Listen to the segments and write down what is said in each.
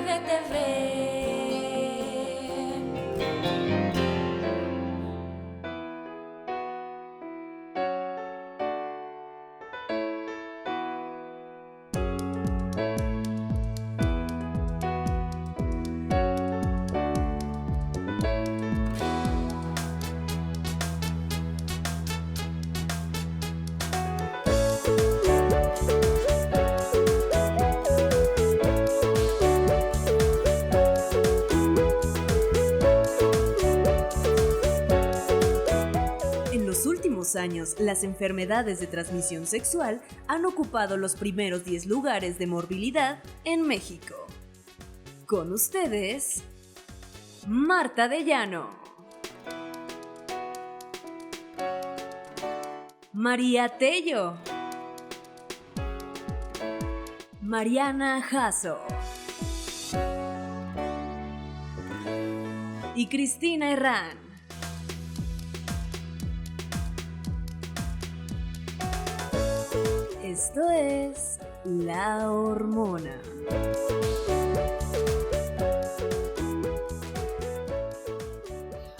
IGTV. Años, las enfermedades de transmisión sexual han ocupado los primeros 10 lugares de morbilidad en México. Con ustedes, Marta de Llano, María Tello, Mariana Jasso y Cristina Herrán. Esto es La Hormona.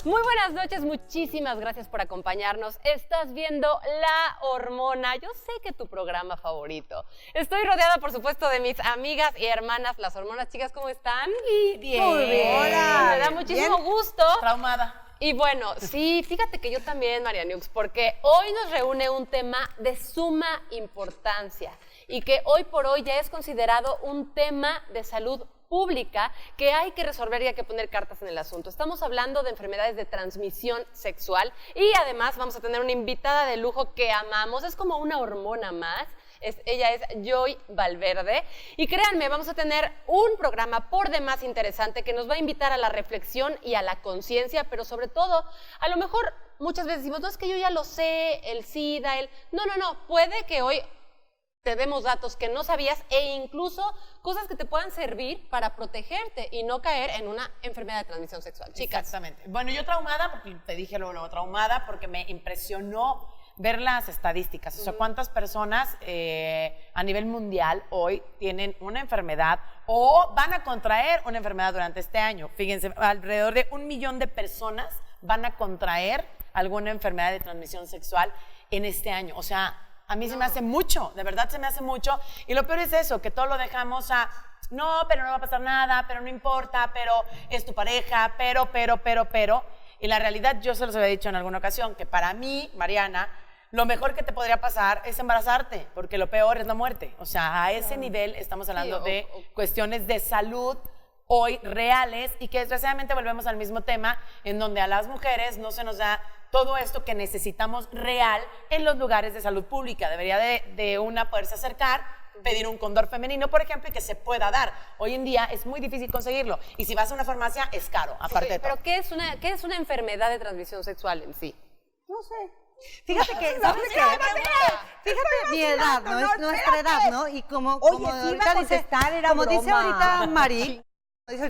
Muy buenas noches, muchísimas gracias por acompañarnos. Estás viendo La Hormona, yo sé que tu programa favorito. Estoy rodeada, por supuesto, de mis amigas y hermanas, las hormonas. Chicas, ¿cómo están? Bien. Muy bien. Hola. Me da muchísimo gusto. Traumada. Y bueno, sí, fíjate que yo también, María Nux, porque hoy nos reúne un tema de suma importancia y que hoy por hoy ya es considerado un tema de salud pública que hay que resolver y hay que poner cartas en el asunto. Estamos hablando de enfermedades de transmisión sexual y además vamos a tener una invitada de lujo que amamos, es como una hormona más. Ella es Joy Valverde y créanme, vamos a tener un programa por demás interesante que nos va a invitar a la reflexión y a la conciencia, pero sobre todo, a lo mejor muchas veces decimos, no, es que yo ya lo sé, el SIDA, No, puede que hoy te demos datos que no sabías e incluso cosas que te puedan servir para protegerte y no caer en una enfermedad de transmisión sexual. Chicas. Exactamente. Bueno, yo traumada, porque te dije luego traumada, porque me impresionó ver las estadísticas, o sea, cuántas personas a nivel mundial hoy tienen una enfermedad o van a contraer una enfermedad durante este año. Fíjense, alrededor de 1 millón de personas van a contraer alguna enfermedad de transmisión sexual en este año. O sea, a mí se me hace mucho, de verdad se me hace mucho. Y lo peor es eso, que todo lo dejamos a, no, pero no va a pasar nada, pero no importa, pero es tu pareja, pero. Y la realidad, yo se los había dicho en alguna ocasión, que para mí, Mariana, lo mejor que te podría pasar es embarazarte, porque lo peor es la muerte. O sea, a ese nivel estamos hablando de cuestiones de salud hoy reales y que desgraciadamente volvemos al mismo tema en donde a las mujeres no se nos da todo esto que necesitamos real en los lugares de salud pública. Debería de una poderse acercar, pedir un cóndor femenino, por ejemplo, y que se pueda dar. Hoy en día es muy difícil conseguirlo y si vas a una farmacia es caro, aparte de todo. Pero ¿qué es una enfermedad de transmisión sexual en sí? No sé. Fíjate que, ¿sabes qué? Fíjate mi edad, ¿no? Es nuestra edad, ¿no? Y como ahorita dices, como dice ahorita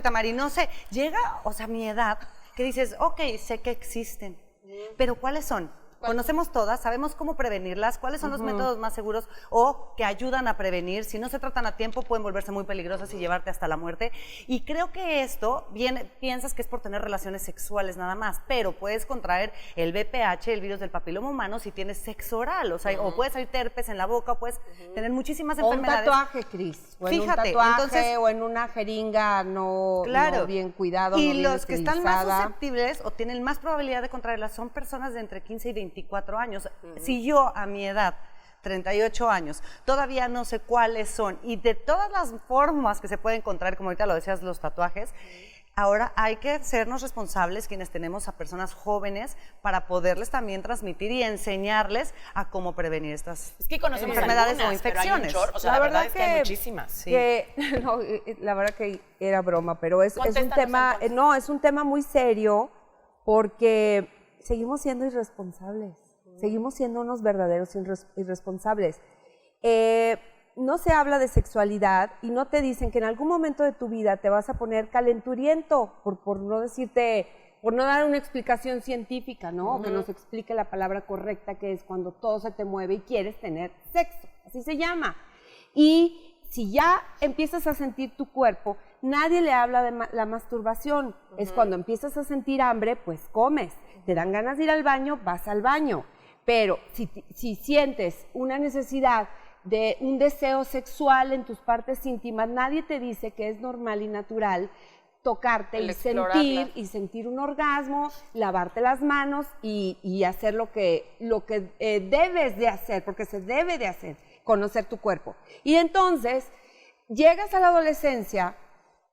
Mari, no sé, llega, o sea, mi edad, que dices, ok, sé que existen, pero ¿cuáles son? Conocemos todas, sabemos cómo prevenirlas, cuáles son los métodos más seguros o que ayudan a prevenir. Si no se tratan a tiempo, pueden volverse muy peligrosas y llevarte hasta la muerte. Y creo que esto, piensas que es por tener relaciones sexuales nada más, pero puedes contraer el VPH, el virus del papiloma humano, si tienes sexo oral. O sea, o puedes salir herpes en la boca, o puedes tener muchísimas enfermedades. O un tatuaje, Cris. O en un tatuaje, o en una jeringa no bien cuidado, y no bien los que están más esterilizada. susceptibles o tienen más probabilidad de contraerlas son personas de entre 15 y 24 años. Si yo a mi edad, 38 años, todavía no sé cuáles son y de todas las formas que se pueden contraer, como ahorita lo decías, los tatuajes, ahora hay que sernos responsables quienes tenemos a personas jóvenes para poderles también transmitir y enseñarles a cómo prevenir estas enfermedades algunas, o infecciones. O sea, la verdad es que hay muchísimas. Sí. No, la verdad que era broma, pero es un tema, es un tema muy serio porque seguimos siendo irresponsables. Seguimos siendo unos verdaderos irresponsables. No se habla de sexualidad y no te dicen que en algún momento de tu vida te vas a poner calenturiento, por no decirte, por no dar una explicación científica, ¿no? O que nos explique la palabra correcta, que es cuando todo se te mueve y quieres tener sexo, así se llama. Y si ya empiezas a sentir tu cuerpo, nadie le habla de la masturbación. Es cuando empiezas a sentir hambre, pues comes. Te dan ganas de ir al baño, vas al baño. Pero si sientes una necesidad de un deseo sexual en tus partes íntimas, nadie te dice que es normal y natural tocarte y sentir un orgasmo, lavarte las manos y hacer lo que debes de hacer, porque se debe de hacer, conocer tu cuerpo. Y entonces, llegas a la adolescencia,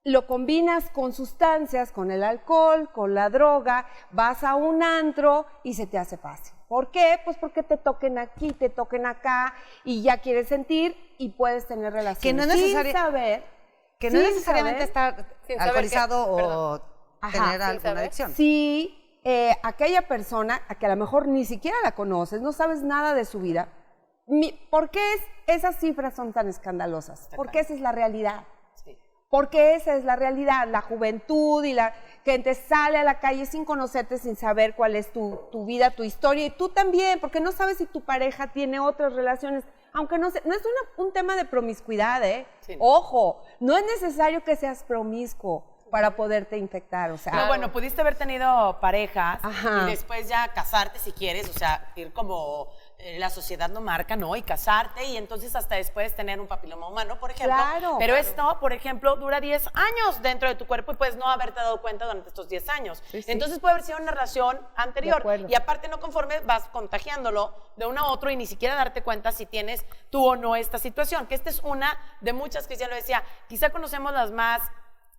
lo combinas con sustancias, con el alcohol, con la droga, vas a un antro y se te hace fácil. ¿Por qué? Pues porque te toquen aquí, te toquen acá y ya quieres sentir y puedes tener relaciones. Que no es necesariamente estar alcoholizado o tener alguna adicción. Sí, aquella persona a que a lo mejor ni siquiera la conoces, no sabes nada de su vida, ¿por qué esas cifras son tan escandalosas? Porque esa es la realidad. Porque esa es la realidad, la juventud y la gente sale a la calle sin conocerte, sin saber cuál es tu vida, tu historia, y tú también, porque no sabes si tu pareja tiene otras relaciones, aunque no es un tema de promiscuidad, ¿eh? Sí. Ojo, no es necesario que seas promiscuo para poderte infectar, o sea. No, bueno, pudiste haber tenido parejas y después ya casarte si quieres, o sea, ir como la sociedad lo marca, ¿no? Y casarte y entonces hasta después tener un papiloma humano, por ejemplo. Claro. Pero esto, por ejemplo, dura 10 años dentro de tu cuerpo y puedes no haberte dado cuenta durante estos 10 años. Sí, sí. Entonces puede haber sido una relación anterior. Y aparte no conforme vas contagiándolo de uno a otro y ni siquiera darte cuenta si tienes tú o no esta situación. Que esta es una de muchas, Cristian lo decía, quizá conocemos las más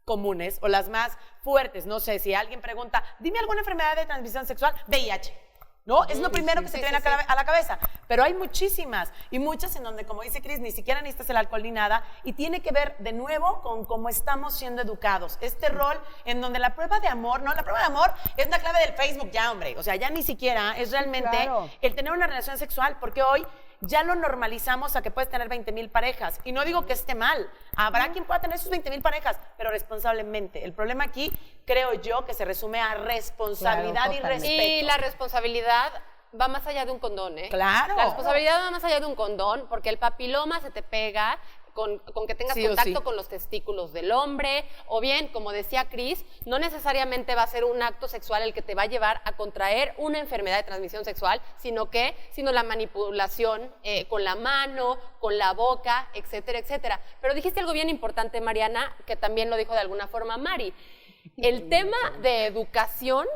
comunes o las más fuertes. No sé, si alguien pregunta, dime alguna enfermedad de transmisión sexual, VIH. ¿No? Es lo primero que se te viene a la cabeza. Pero hay muchísimas, y muchas en donde, como dice Cris, ni siquiera necesitas el alcohol ni nada, y tiene que ver de nuevo con cómo estamos siendo educados. Este rol en donde la prueba de amor, ¿no? La prueba de amor es la clave del Facebook ya, hombre. O sea, ya ni siquiera es realmente el tener una relación sexual, porque hoy ya lo normalizamos a que puedes tener 20,000 parejas. Y no digo que esté mal. Habrá quien pueda tener sus 20,000 parejas, pero responsablemente. El problema aquí, creo yo, que se resume a responsabilidad y respeto. Y la responsabilidad va más allá de un condón, ¿eh? Claro. La responsabilidad va más allá de un condón, porque el papiloma se te pega con que tengas contacto con los testículos del hombre, o bien, como decía Cris, no necesariamente va a ser un acto sexual el que te va a llevar a contraer una enfermedad de transmisión sexual, sino la manipulación con la mano, con la boca, etcétera, etcétera. Pero dijiste algo bien importante, Mariana, que también lo dijo de alguna forma Mari. El tema de educación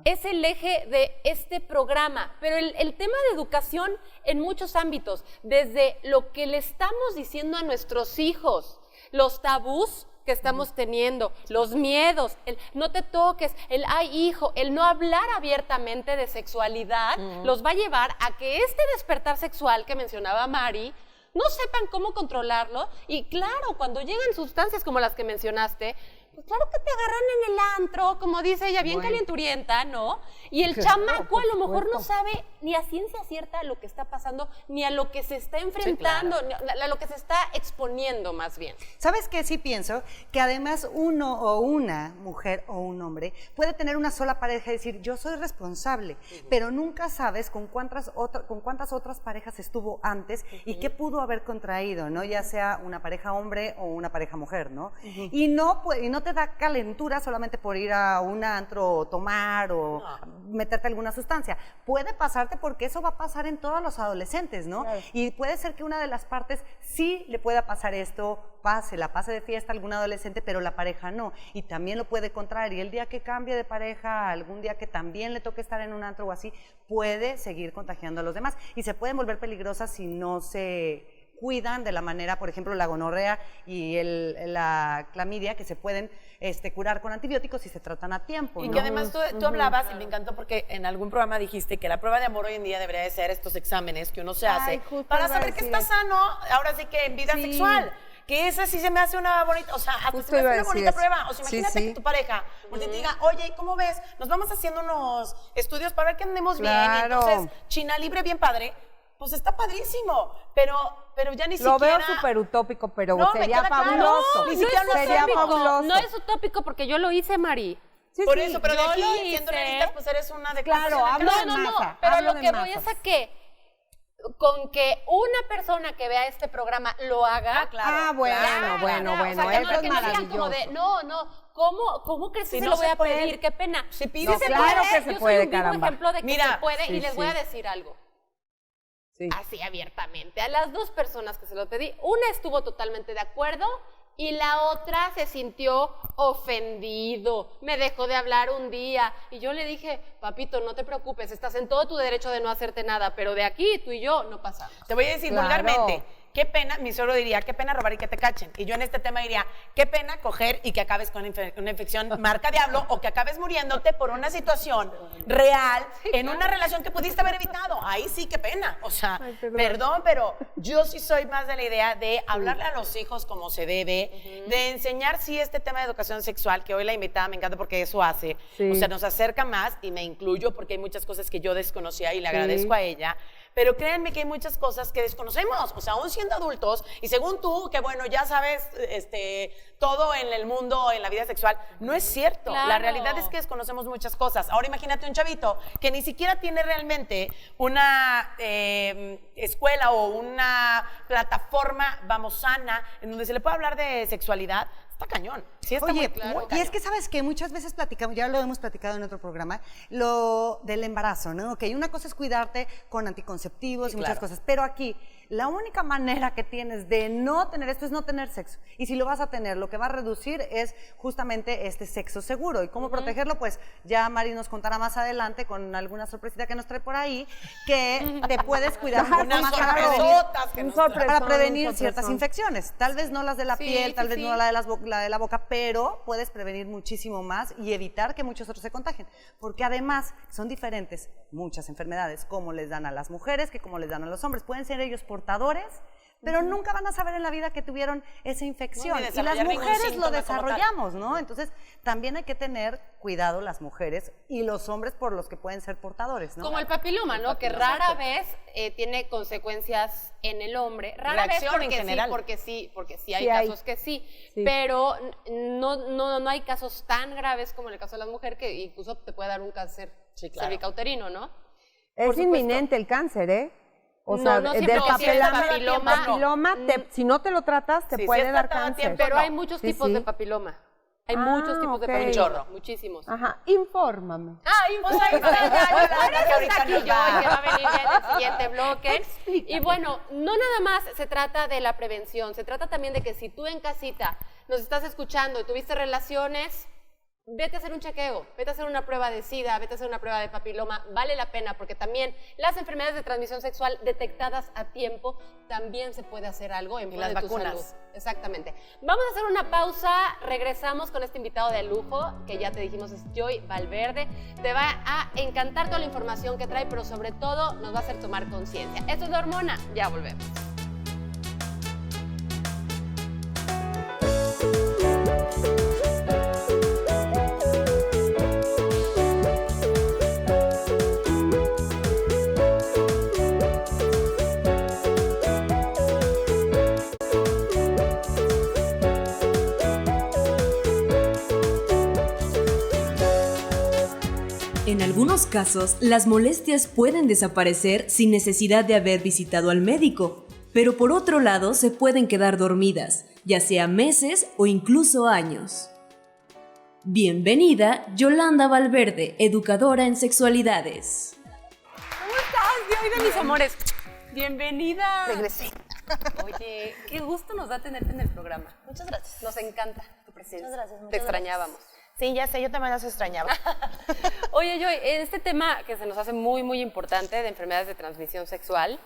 es el eje de este programa, pero el tema de educación en muchos ámbitos, desde lo que le estamos diciendo a nuestros hijos, los tabús que estamos teniendo, los miedos, el no te toques, el ay hijo, el no hablar abiertamente de sexualidad, los va a llevar a que este despertar sexual que mencionaba Mari, no sepan cómo controlarlo, y claro, cuando llegan sustancias como las que mencionaste, pues claro que te agarran en el antro, como dice ella, bien calienturienta, ¿no? Y el chamaco a lo mejor no sabe ni a ciencia cierta lo que está pasando, ni a lo que se está enfrentando, ni a lo que se está exponiendo más bien. ¿Sabes qué? Sí pienso que además uno o una mujer o un hombre puede tener una sola pareja y decir, yo soy responsable, pero nunca sabes con cuántas otras parejas estuvo antes y qué pudo haber contraído, ¿no? Ya sea una pareja hombre o una pareja mujer, ¿no? Y no te da calentura solamente por ir a un antro o tomar o meterte alguna sustancia. Puede pasarte porque eso va a pasar en todos los adolescentes, ¿no? Claro. Y puede ser que una de las partes sí le pueda pasar esto, pase de fiesta a algún adolescente, pero la pareja no. Y también lo puede contraer. Y el día que cambie de pareja, algún día que también le toque estar en un antro o así, puede seguir contagiando a los demás. Y se pueden volver peligrosas si no se cuidan de la manera, por ejemplo, la gonorrea y la clamidia, que se pueden curar con antibióticos si se tratan a tiempo, ¿no? Y que además tú hablabas, y me encantó porque en algún programa dijiste que la prueba de amor hoy en día debería de ser estos exámenes que uno se hace para saber que está sano, ahora sí que en vida sexual. Que esa sí se me hace una bonita, o sea, hasta se me hace una bonita prueba. O sea, imagínate que tu pareja te diga, oye, ¿cómo ves? Nos vamos haciendo unos estudios para ver que andemos bien. Y entonces, China libre, bien padre. Pues está padrísimo, pero ya ni siquiera... Lo veo súper utópico, pero sería fabuloso. No, sería fabuloso. No es utópico porque yo lo hice, Mari. Por eso, pero de aquí, siendo realistas, pues eres una de claro, no, pero lo que voy es a que con que una persona que vea este programa lo haga. Bueno, O sea, que no, eso que es no digan como de, ¿cómo crees que Si se no lo voy se a puede. pedir? Qué pena. Si Sí pides, se claro puede. que se Yo puede, soy un vivo caramba. ejemplo de que Mira, se puede y sí, les voy sí. a decir algo. Sí. Así abiertamente. A las dos personas que se lo pedí, una estuvo totalmente de acuerdo y la otra se sintió ofendido, me dejó de hablar un día y yo le dije, papito, no te preocupes, estás en todo tu derecho de no hacerte nada, pero de aquí tú y yo no pasamos. Te voy a decir Claro. vulgarmente, qué pena, mi suegro diría, qué pena robar y que te cachen. Y yo en este tema diría, qué pena coger y que acabes con una infección marca diablo o que acabes muriéndote por una situación real en una relación que pudiste haber evitado. Ahí sí, qué pena. O sea, Ay, perdón. perdón, pero yo sí soy más de la idea de hablarle a los hijos como se debe, de enseñar sí este tema de educación sexual, que hoy la invitada me encanta porque eso hace. Sí. O sea, nos acerca más y me incluyo porque hay muchas cosas que yo desconocía y le Sí. agradezco a ella. Pero créanme que hay muchas cosas que desconocemos, o sea, aún siendo adultos, y según tú, que bueno, ya sabes todo en el mundo, en la vida sexual, no es cierto. Claro. La realidad es que desconocemos muchas cosas. Ahora imagínate un chavito que ni siquiera tiene realmente una escuela o una plataforma, vamos, sana, en donde se le pueda hablar de sexualidad. Está cañón. Sí, está Oye, muy claro. y es que sabes que muchas veces platicamos, ya lo hemos platicado en otro programa, lo del embarazo, ¿no? Ok, una cosa es cuidarte con anticonceptivos Sí, y muchas claro. cosas, pero aquí la única manera que tienes de no tener esto es no tener sexo. Y si lo vas a tener, lo que va a reducir es justamente este sexo seguro. ¿Y cómo protegerlo? Pues ya Mari nos contará más adelante con alguna sorpresita que nos trae por ahí, que te puedes cuidar un poco Unas más para prevenir, sorpresotas que Un nos trae. sorpresón, para prevenir un ciertas sorpresón. infecciones. Tal vez no las de la Sí, piel, tal sí, vez sí. no la de la boca, pero puedes prevenir muchísimo más y evitar que muchos otros se contagien. Porque además son diferentes muchas enfermedades, como les dan a las mujeres, que como les dan a los hombres. Pueden ser ellos portadores, pero nunca van a saber en la vida que tuvieron esa infección. ni Y las desarrollar ningún mujeres lo síntoma como tal. desarrollamos, ¿no? Entonces, también hay que tener cuidado las mujeres y los hombres por los que pueden ser portadores, ¿no? Como el papiloma, ¿no? Que rara vez tiene consecuencias en el hombre. Rara vez Reacción en general. porque sí hay Sí hay. casos que sí. Sí. Pero no hay casos tan graves como en el caso de las mujeres que incluso te puede dar un cáncer Sí, claro. cervicauterino, ¿no? Es Por supuesto. inminente el cáncer, ¿eh? O No, sea, no del siempre, no, si es papiloma, papiloma, si no te lo tratas, te Sí, si puede es dar tratado a cáncer. tiempo, Pero no. hay muchos Sí, tipos sí. de papiloma. Hay Ah, muchos tipos ok. de papiloma. Un chorro. Muchísimos. Ajá, infórmame. Pues ahí está ya, Yolanda, que ahorita Aquí nos yo, da. que va a venir ya en el siguiente bloque. Y bueno, no nada más se trata de la prevención, se trata también de que si tú en casita nos estás escuchando y tuviste relaciones, vete a hacer un chequeo, vete a hacer una prueba de SIDA, vete a hacer una prueba de papiloma, vale la pena porque también las enfermedades de transmisión sexual detectadas a tiempo, también se puede hacer algo en Y pro las de tu vacunas. salud. Exactamente. Vamos a hacer una pausa, regresamos con este invitado de lujo, que ya te dijimos es Joy Valverde. Te va a encantar toda la información que trae, pero sobre todo nos va a hacer tomar conciencia. Esto es La Hormona, ya volvemos. En algunos casos, las molestias pueden desaparecer sin necesidad de haber visitado al médico, pero por otro lado se pueden quedar dormidas, ya sea meses o incluso años. Bienvenida, Yolanda Valverde, educadora en sexualidades. ¿Cómo estás, Joy de mis amores? Bienvenida. Regresé. Oye, qué gusto nos da tenerte en el programa. Muchas gracias. Nos encanta tu presencia. Muchas gracias, muchas Te extrañábamos. Sí, ya sé, yo también las extrañaba. Oye, Joy, este tema que se nos hace muy, muy importante de enfermedades de transmisión sexual,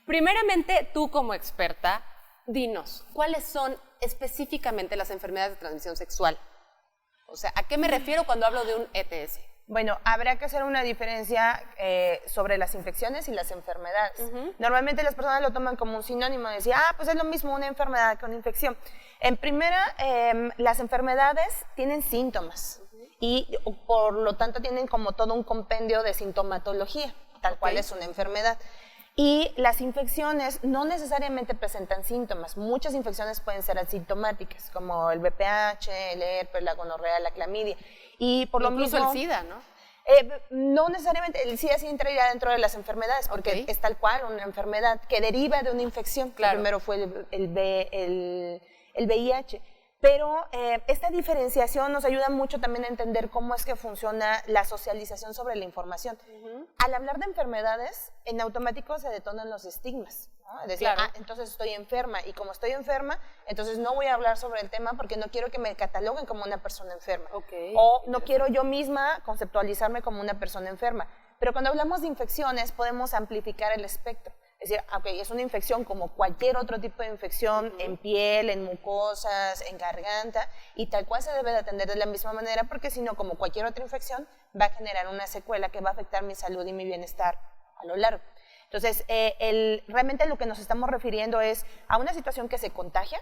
primeramente tú como experta, dinos, ¿cuáles son específicamente las enfermedades de transmisión sexual? O sea, ¿a qué me refiero cuando hablo de un ETS? Bueno, habrá que hacer una diferencia sobre las infecciones y las enfermedades. Normalmente las personas lo toman como un sinónimo, de decir, pues es lo mismo una enfermedad que una infección. En primera, las enfermedades tienen síntomas y por lo tanto tienen como todo un compendio de sintomatología, tal cual es una enfermedad. Y las infecciones no necesariamente presentan síntomas. Muchas infecciones pueden ser asintomáticas, como el VPH, el herpes, la gonorrea, la clamidia. Y por lo Incluso mismo, el SIDA, ¿no? No necesariamente, sí así entraría dentro de las enfermedades, porque es tal cual una enfermedad que deriva de una infección. Claro. Primero fue el VIH. Pero esta diferenciación nos ayuda mucho también a entender cómo es que funciona la socialización sobre la información. Al hablar de enfermedades, en automático se detonan los estigmas, ¿no? Es decir, entonces estoy enferma, y como estoy enferma, entonces no voy a hablar sobre el tema porque no quiero que me cataloguen como una persona enferma. O no quiero yo misma conceptualizarme como una persona enferma. Pero cuando hablamos de infecciones, podemos amplificar el espectro. Es decir, es una infección como cualquier otro tipo de infección en piel, en mucosas, en garganta, y tal cual se debe de atender de la misma manera, porque si no, como cualquier otra infección, va a generar una secuela que va a afectar mi salud y mi bienestar a lo largo. Entonces, realmente lo que nos estamos refiriendo es a una situación que se contagia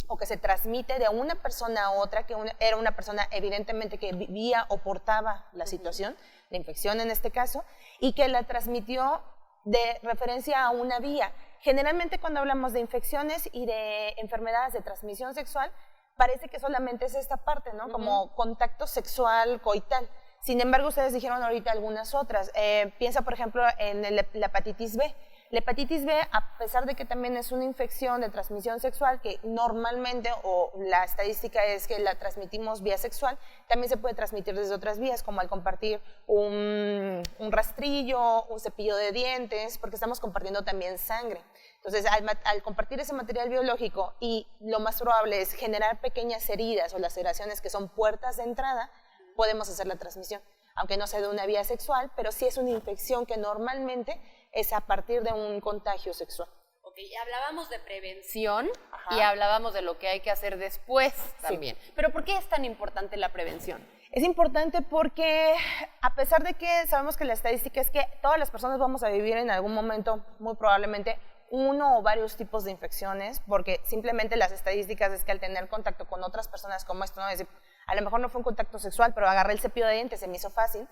o que se transmite de una persona a otra, que era una persona evidentemente que vivía o portaba la situación, la infección en este caso, y que la transmitió de referencia a una vía. Generalmente cuando hablamos de infecciones y de enfermedades de transmisión sexual, parece que solamente es esta parte, ¿no? Como contacto sexual coital. Sin embargo, ustedes dijeron ahorita algunas otras. Piensa, por ejemplo, en la hepatitis B. La hepatitis B, a pesar de que también es una infección de transmisión sexual, que normalmente, o la estadística es que la transmitimos vía sexual, también se puede transmitir desde otras vías, como al compartir un rastrillo, un cepillo de dientes, porque estamos compartiendo también sangre. Entonces, al compartir ese material biológico, y lo más probable es generar pequeñas heridas o laceraciones que son puertas de entrada, podemos hacer la transmisión. Aunque no sea de una vía sexual, pero sí es una infección que normalmente es a partir de un contagio sexual. Y hablábamos de prevención y hablábamos de lo que hay que hacer después también. Pero ¿por qué es tan importante la prevención? Es importante porque, a pesar de que sabemos que la estadística es que todas las personas vamos a vivir en algún momento, muy probablemente, uno o varios tipos de infecciones, porque simplemente las estadísticas es que al tener contacto con otras personas como esto, ¿no? Es decir, a lo mejor no fue un contacto sexual, pero agarré el cepillo de dientes, se me hizo fácil.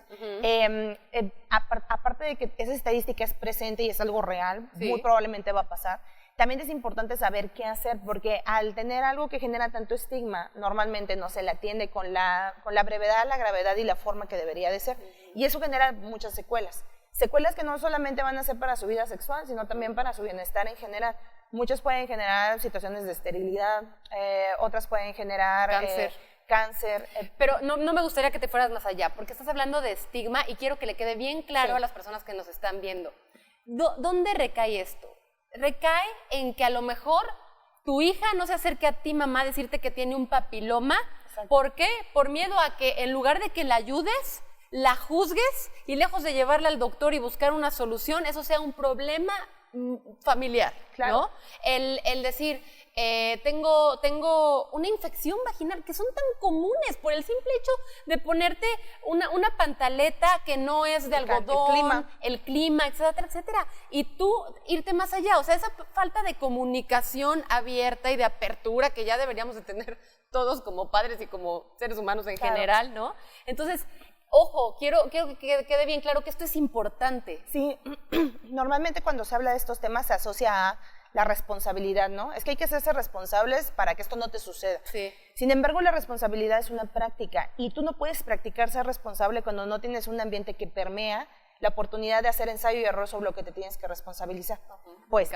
Aparte de que esa estadística es presente y es algo real, muy probablemente va a pasar, también es importante saber qué hacer, porque al tener algo que genera tanto estigma, normalmente no se le atiende con la brevedad, la gravedad y la forma que debería de ser. Y eso genera muchas secuelas. Secuelas que no solamente van a ser para su vida sexual, sino también para su bienestar en general. Muchas pueden generar situaciones de esterilidad, otras pueden generar cáncer. Pero no me gustaría que te fueras más allá, porque estás hablando de estigma y quiero que le quede bien claro a las personas que nos están viendo. ¿Dónde recae esto? Recae en que a lo mejor tu hija no se acerque a ti, mamá, a decirte que tiene un papiloma. Exacto. ¿Por qué? Por miedo a que en lugar de que la ayudes, la juzgues y lejos de llevarla al doctor y buscar una solución, eso sea un problema familiar, ¿no? El decir, tengo una infección vaginal, que son tan comunes por el simple hecho de ponerte una pantaleta que no es de algodón, el clima, etcétera, etcétera, y tú irte más allá. O sea, esa falta de comunicación abierta y de apertura que ya deberíamos de tener todos como padres y como seres humanos en general, ¿no? Entonces, ojo, quiero que quede bien claro que esto es importante. Sí, normalmente cuando se habla de estos temas se asocia a la responsabilidad, ¿no? Es que hay que hacerse responsables para que esto no te suceda. Sí. Sin embargo, la responsabilidad es una práctica y tú no puedes practicar ser responsable cuando no tienes un ambiente que permea la oportunidad de hacer ensayo y error sobre lo que te tienes que responsabilizar. Pues,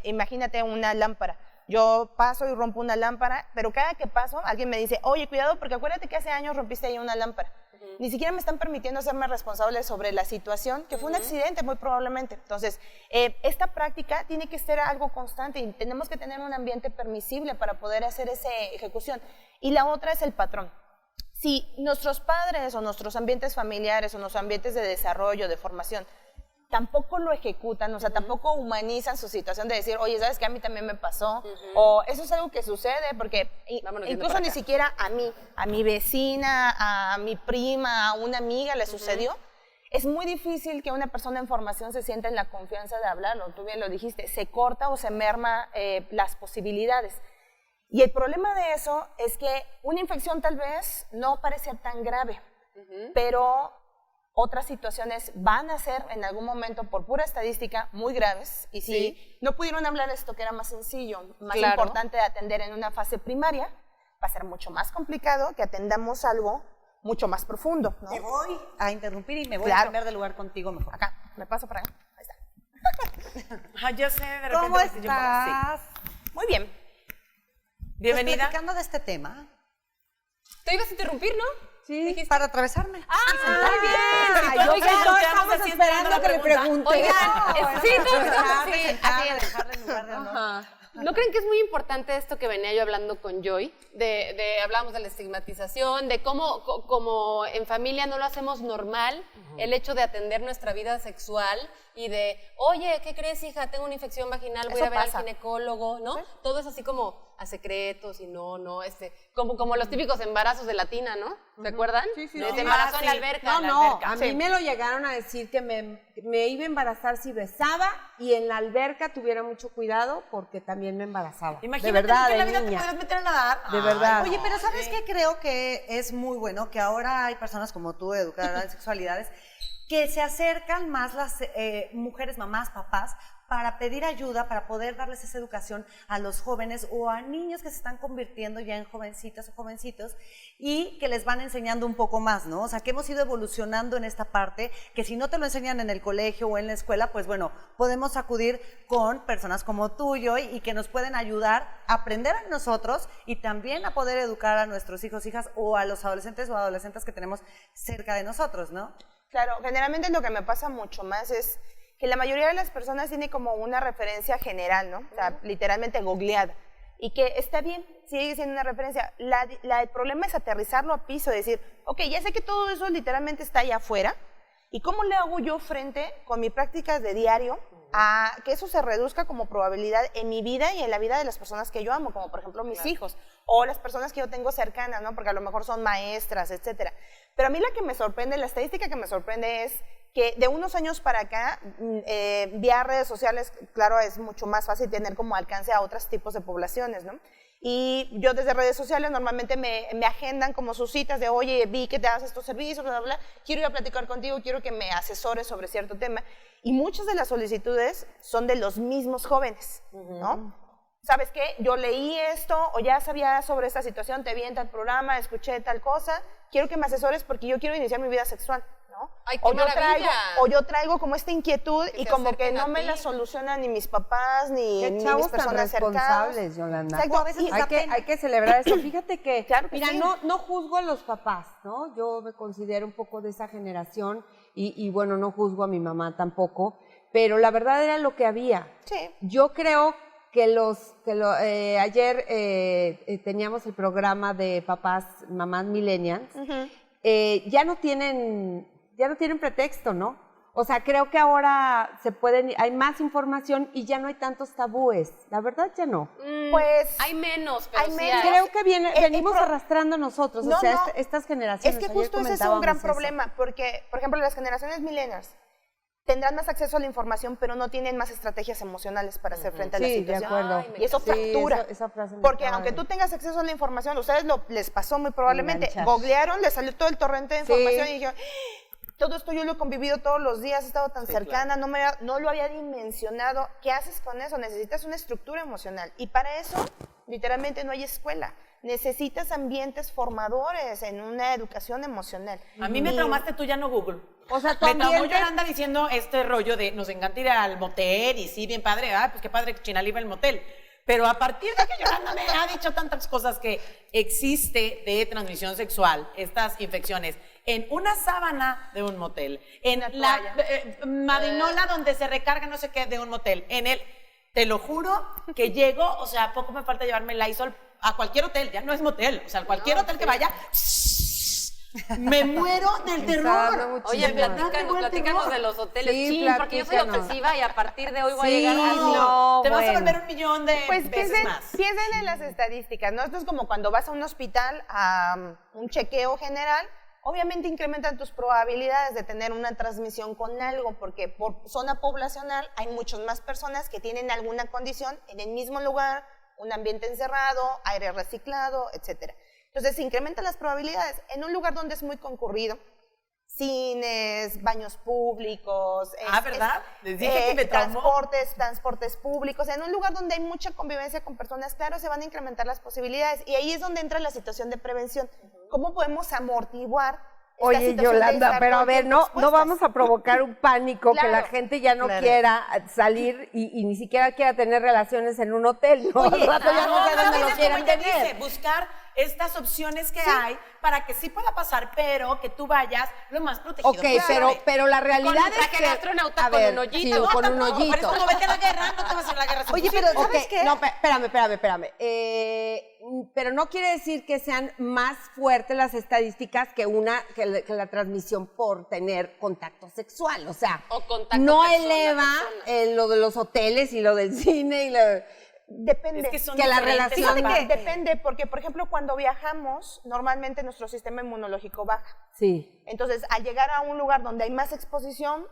imagínate una lámpara. Yo paso y rompo una lámpara, pero cada que paso, alguien me dice, oye, cuidado, porque acuérdate que hace años rompiste ahí una lámpara. Ni siquiera me están permitiendo hacerme responsable sobre la situación, que fue un accidente muy probablemente. Entonces, esta práctica tiene que ser algo constante y tenemos que tener un ambiente permisible para poder hacer esa ejecución. Y la otra es el patrón. Si nuestros padres o nuestros ambientes familiares o nuestros ambientes de desarrollo, de formación, tampoco lo ejecutan, o sea, tampoco humanizan su situación de decir, oye, ¿sabes qué? A mí también me pasó, o eso es algo que sucede, porque incluso ni siquiera a mi vecina, a mi prima, a una amiga le sucedió. Es muy difícil que una persona en formación se sienta en la confianza de hablarlo, tú bien lo dijiste, se corta o se merma las posibilidades. Y el problema de eso es que una infección tal vez no parece tan grave, pero otras situaciones van a ser en algún momento, por pura estadística, muy graves. Y si no pudieron hablar de esto, que era más sencillo, más importante de atender en una fase primaria, va a ser mucho más complicado que atendamos algo mucho más profundo, ¿no? Te voy a interrumpir y me voy a Claro. cambiar de lugar contigo mejor. Acá, me paso para acá. Ahí está. Ya sé, de repente. ¿Cómo me estoy yo- estás? Muy bien. Sí. Bienvenida. Pues platicando de este tema, Te ibas a interrumpir, ¿no? Sí. para atravesarme. Muy bien. Sí, Ay, yo oigan, todos ¿qué estamos vamos haciendo esperando la que le pregunta? pregunte. Oigan, sí, todos estamos Dejarme así. sentarme, dejarle en lugar de honor. ¿No creen que es muy importante esto que venía yo hablando con Joy? Hablábamos de la estigmatización, de cómo como en familia no lo hacemos normal, el hecho de atender nuestra vida sexual y de, oye, ¿qué crees, hija? Tengo una infección vaginal, voy Eso a ver pasa. al ginecólogo, ¿no? Todo es así como a secretos y como los típicos embarazos de latina, ¿no? ¿Se acuerdan? Sí, sí, De sí. se embarazó Ah, en la sí. alberca. No, a Sí. mí me lo llegaron a decir que me iba a embarazar si besaba y en la alberca tuviera mucho cuidado porque también me embarazaba. Imagínate, de verdad, nunca en la de vida te niña. podrías meter a nadar. De Ay, verdad. Oye, pero ¿sabes qué? Creo que es muy bueno que ahora hay personas como tú, educadoras de sexualidades, que se acercan más las mujeres, mamás, papás, para pedir ayuda, para poder darles esa educación a los jóvenes o a niños que se están convirtiendo ya en jovencitas o jovencitos y que les van enseñando un poco más, ¿no? O sea, que hemos ido evolucionando en esta parte, que si no te lo enseñan en el colegio o en la escuela, pues bueno, podemos acudir con personas como tú y que nos pueden ayudar a aprender a nosotros y también a poder educar a nuestros hijos, hijas o a los adolescentes o adolescentes que tenemos cerca de nosotros, ¿no? Claro, generalmente lo que me pasa mucho más es que la mayoría de las personas tiene como una referencia general, ¿no? O sea, literalmente googleada. Y que está bien, sigue siendo una referencia. El problema es aterrizarlo a piso, decir, ok, ya sé que todo eso literalmente está allá afuera, ¿y cómo le hago yo frente con mis prácticas de diario a que eso se reduzca como probabilidad en mi vida y en la vida de las personas que yo amo, como por ejemplo mis hijos o las personas que yo tengo cercanas, ¿no? Porque a lo mejor son maestras, etcétera. Pero a mí la que me sorprende, la estadística que me sorprende es que de unos años para acá, vía redes sociales, claro, es mucho más fácil tener como alcance a otros tipos de poblaciones, ¿no? Y yo desde redes sociales normalmente me agendan como sus citas de, oye, vi que te das estos servicios, bla, bla, bla, quiero ir a platicar contigo, quiero que me asesores sobre cierto tema. Y muchas de las solicitudes son de los mismos jóvenes, ¿no? ¿Sabes qué? Yo leí esto o ya sabía sobre esta situación, te vi en tal programa, escuché tal cosa, quiero que me asesores porque yo quiero iniciar mi vida sexual, ¿no? ¡Ay, qué maravilla! Yo traigo como esta inquietud Que y te como que acerquen no a me ti. la solucionan ni mis papás ni Qué mis chavos tan personas cercanas. responsables, Yolanda. Exacto. A veces Y- Hay que celebrar eso. Fíjate que, Claro que mira, sí. no juzgo a los papás, ¿no? Yo me considero un poco de esa generación y bueno, no juzgo a mi mamá tampoco, pero la verdad era lo que había. Sí. Yo creo que ayer teníamos el programa de papás, mamás millennials, ya no tienen pretexto, ¿no? O sea, creo que ahora hay más información y ya no hay tantos tabúes. La verdad ya no. Pues Hay menos, pero hay sí menos. hay. Creo que venimos pro- arrastrando nosotros, No, o sea, no. estas generaciones. Es que Ayer justo ese es un gran comentábamos eso. problema, porque, por ejemplo, las generaciones millennials tendrán más acceso a la información, pero no tienen más estrategias emocionales para hacer frente a la Sí, de situación. acuerdo. Ay, me Y eso Sí, fractura. esa frase me Porque acaba aunque de- tú tengas acceso a la información, ustedes les pasó muy probablemente, Enganchar. googlearon, les salió todo el torrente de Sí. información y dijeron, todo esto yo lo he convivido todos los días, he estado tan cercana, no lo había dimensionado. ¿Qué haces con eso? Necesitas una estructura emocional. Y para eso, literalmente, no hay escuela. Necesitas ambientes formadores en una educación emocional. A mí me Y- traumaste tú, ya no Google. O sea, tu Me traumó ambiente- Yolanda diciendo este rollo de nos encanta ir al motel y sí, bien padre, pues qué padre que Chinal iba al motel. Pero a partir de que Yolanda me ha dicho tantas cosas que existe de transmisión sexual, estas infecciones, en una sábana de un motel, en Una la toalla. madinola donde se recarga no sé qué de un motel, te lo juro que llego, o sea, poco me falta llevarme el Lysol a cualquier hotel, ya no es motel, o sea, cualquier hotel que vaya, me muero del Me está dando terror. muchísimo. Oye, De verdad, me platícanos, muero del platícanos terror. de los hoteles. Sí, Sí, porque yo soy platícanos. obsesiva y a partir de hoy voy Sí, a llegar a no, Te vas a bueno. volver 1 millón de Pues veces más. piensen en las estadísticas, ¿no? Esto es como cuando vas a un hospital a un chequeo general, obviamente incrementan tus probabilidades de tener una transmisión con algo, porque por zona poblacional hay muchas más personas que tienen alguna condición en el mismo lugar, un ambiente encerrado, aire reciclado, etcétera. Entonces se incrementan las probabilidades. En un lugar donde es muy concurrido, cines, baños públicos. ¿Verdad? Les dije que me traumó. Transportes públicos. En un lugar donde hay mucha convivencia con personas, claro, se van a incrementar las posibilidades. Y ahí es donde entra la situación de prevención. ¿Cómo podemos amortiguar esta Oye, situación de Yolanda, estar pero a todo el ver, tiempo no expuestas? vamos a provocar un pánico que la Claro. gente ya no quiera salir y ni siquiera quiera tener relaciones en un hotel, ¿no? Al rato ya no sé dónde lo quieren tener. Buscar estas opciones que hay para que sí pueda pasar, pero que tú vayas lo más protegido Ok, posible. pero la realidad Con un es traje que... de astronauta a con ver, un hoyito. sí, No, con un tampoco, hoyito. Por eso no vete a la guerra, no te vas a ir a la guerra. Oye, pero ¿sabes Ok, qué? no, espérame. Pero no quiere decir que sean más fuertes las estadísticas que la transmisión por tener contacto sexual. O sea, O contacto no persona a eleva persona. lo de los hoteles y lo del cine y Depende. Es que son que la diferentes relación- aparte. Depende, porque, por ejemplo, cuando viajamos, normalmente nuestro sistema inmunológico baja. Sí. Entonces, al llegar a un lugar donde hay más exposición,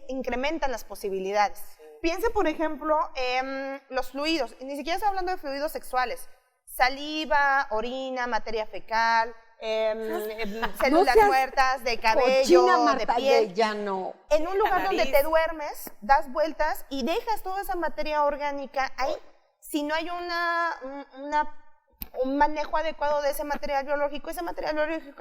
incrementan las posibilidades. Piensa, por ejemplo, en los fluidos, y ni siquiera estoy hablando de fluidos sexuales. Saliva, orina, materia fecal, células seas muertas de cabello, Cochina, de Marta, piel. ya no. En un lugar donde nariz. te duermes, das vueltas y dejas toda esa materia orgánica ahí. Si no hay un manejo adecuado de ese material biológico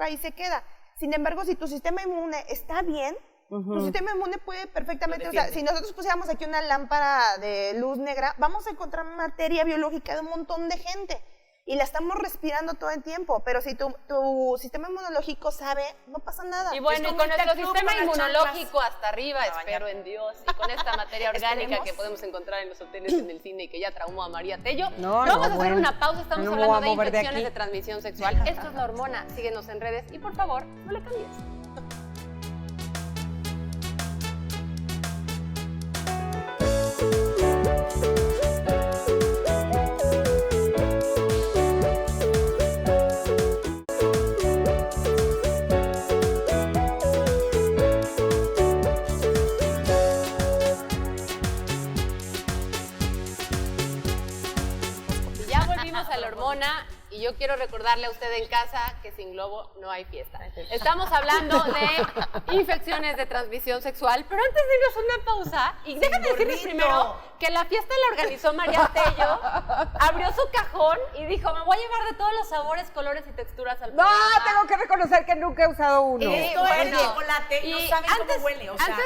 ahí se queda. Sin embargo, si tu sistema inmune está bien, tu sistema inmune puede perfectamente, o sea, si nosotros pusiéramos aquí una lámpara de luz negra, vamos a encontrar materia biológica de un montón de gente. Y la estamos respirando todo el tiempo, pero si tu sistema inmunológico sabe, no pasa nada. Y bueno, Es y como con irte al nuestro club sistema con las inmunológico hasta arriba, a espero bañarte. en Dios, y con esta materia orgánica Esperemos. que podemos encontrar en los hoteles, en el cine y que ya traumó a María Tello. No, Vamos a hacer bueno. una pausa, estamos No me voy a hablando de mover de infecciones aquí. de transmisión sexual. Esto es La Hormona, síguenos en redes y por favor, no le cambies. Y ya volvimos a La Hormona y yo quiero recordarle a usted en casa que sin globo no hay fiesta. Estamos hablando de infecciones de transmisión sexual, pero antes de irnos a una pausa, y déjame decirles gorrito. primero que la fiesta la organizó María Tello, abrió su cajón y dijo, me voy a llevar de todos los sabores, colores y texturas al No, programa. tengo que reconocer que nunca he usado uno. Esto es bueno. chocolate, no Y saben antes- cómo huele, o sea,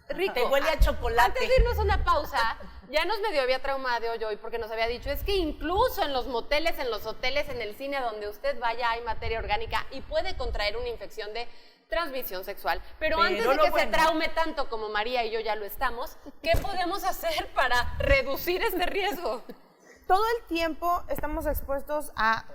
rico. te huele a chocolate. Antes de irnos a una pausa, ya nos medio había traumado hoy porque nos había dicho, es que incluso en los moteles, en los hoteles, en el cine, donde usted vaya hay materia orgánica y puede contraer una infección de transmisión sexual. Pero antes de lo que se bueno. traume tanto como María y yo ya lo estamos, ¿qué podemos hacer para reducir este riesgo? Todo el tiempo estamos expuestos a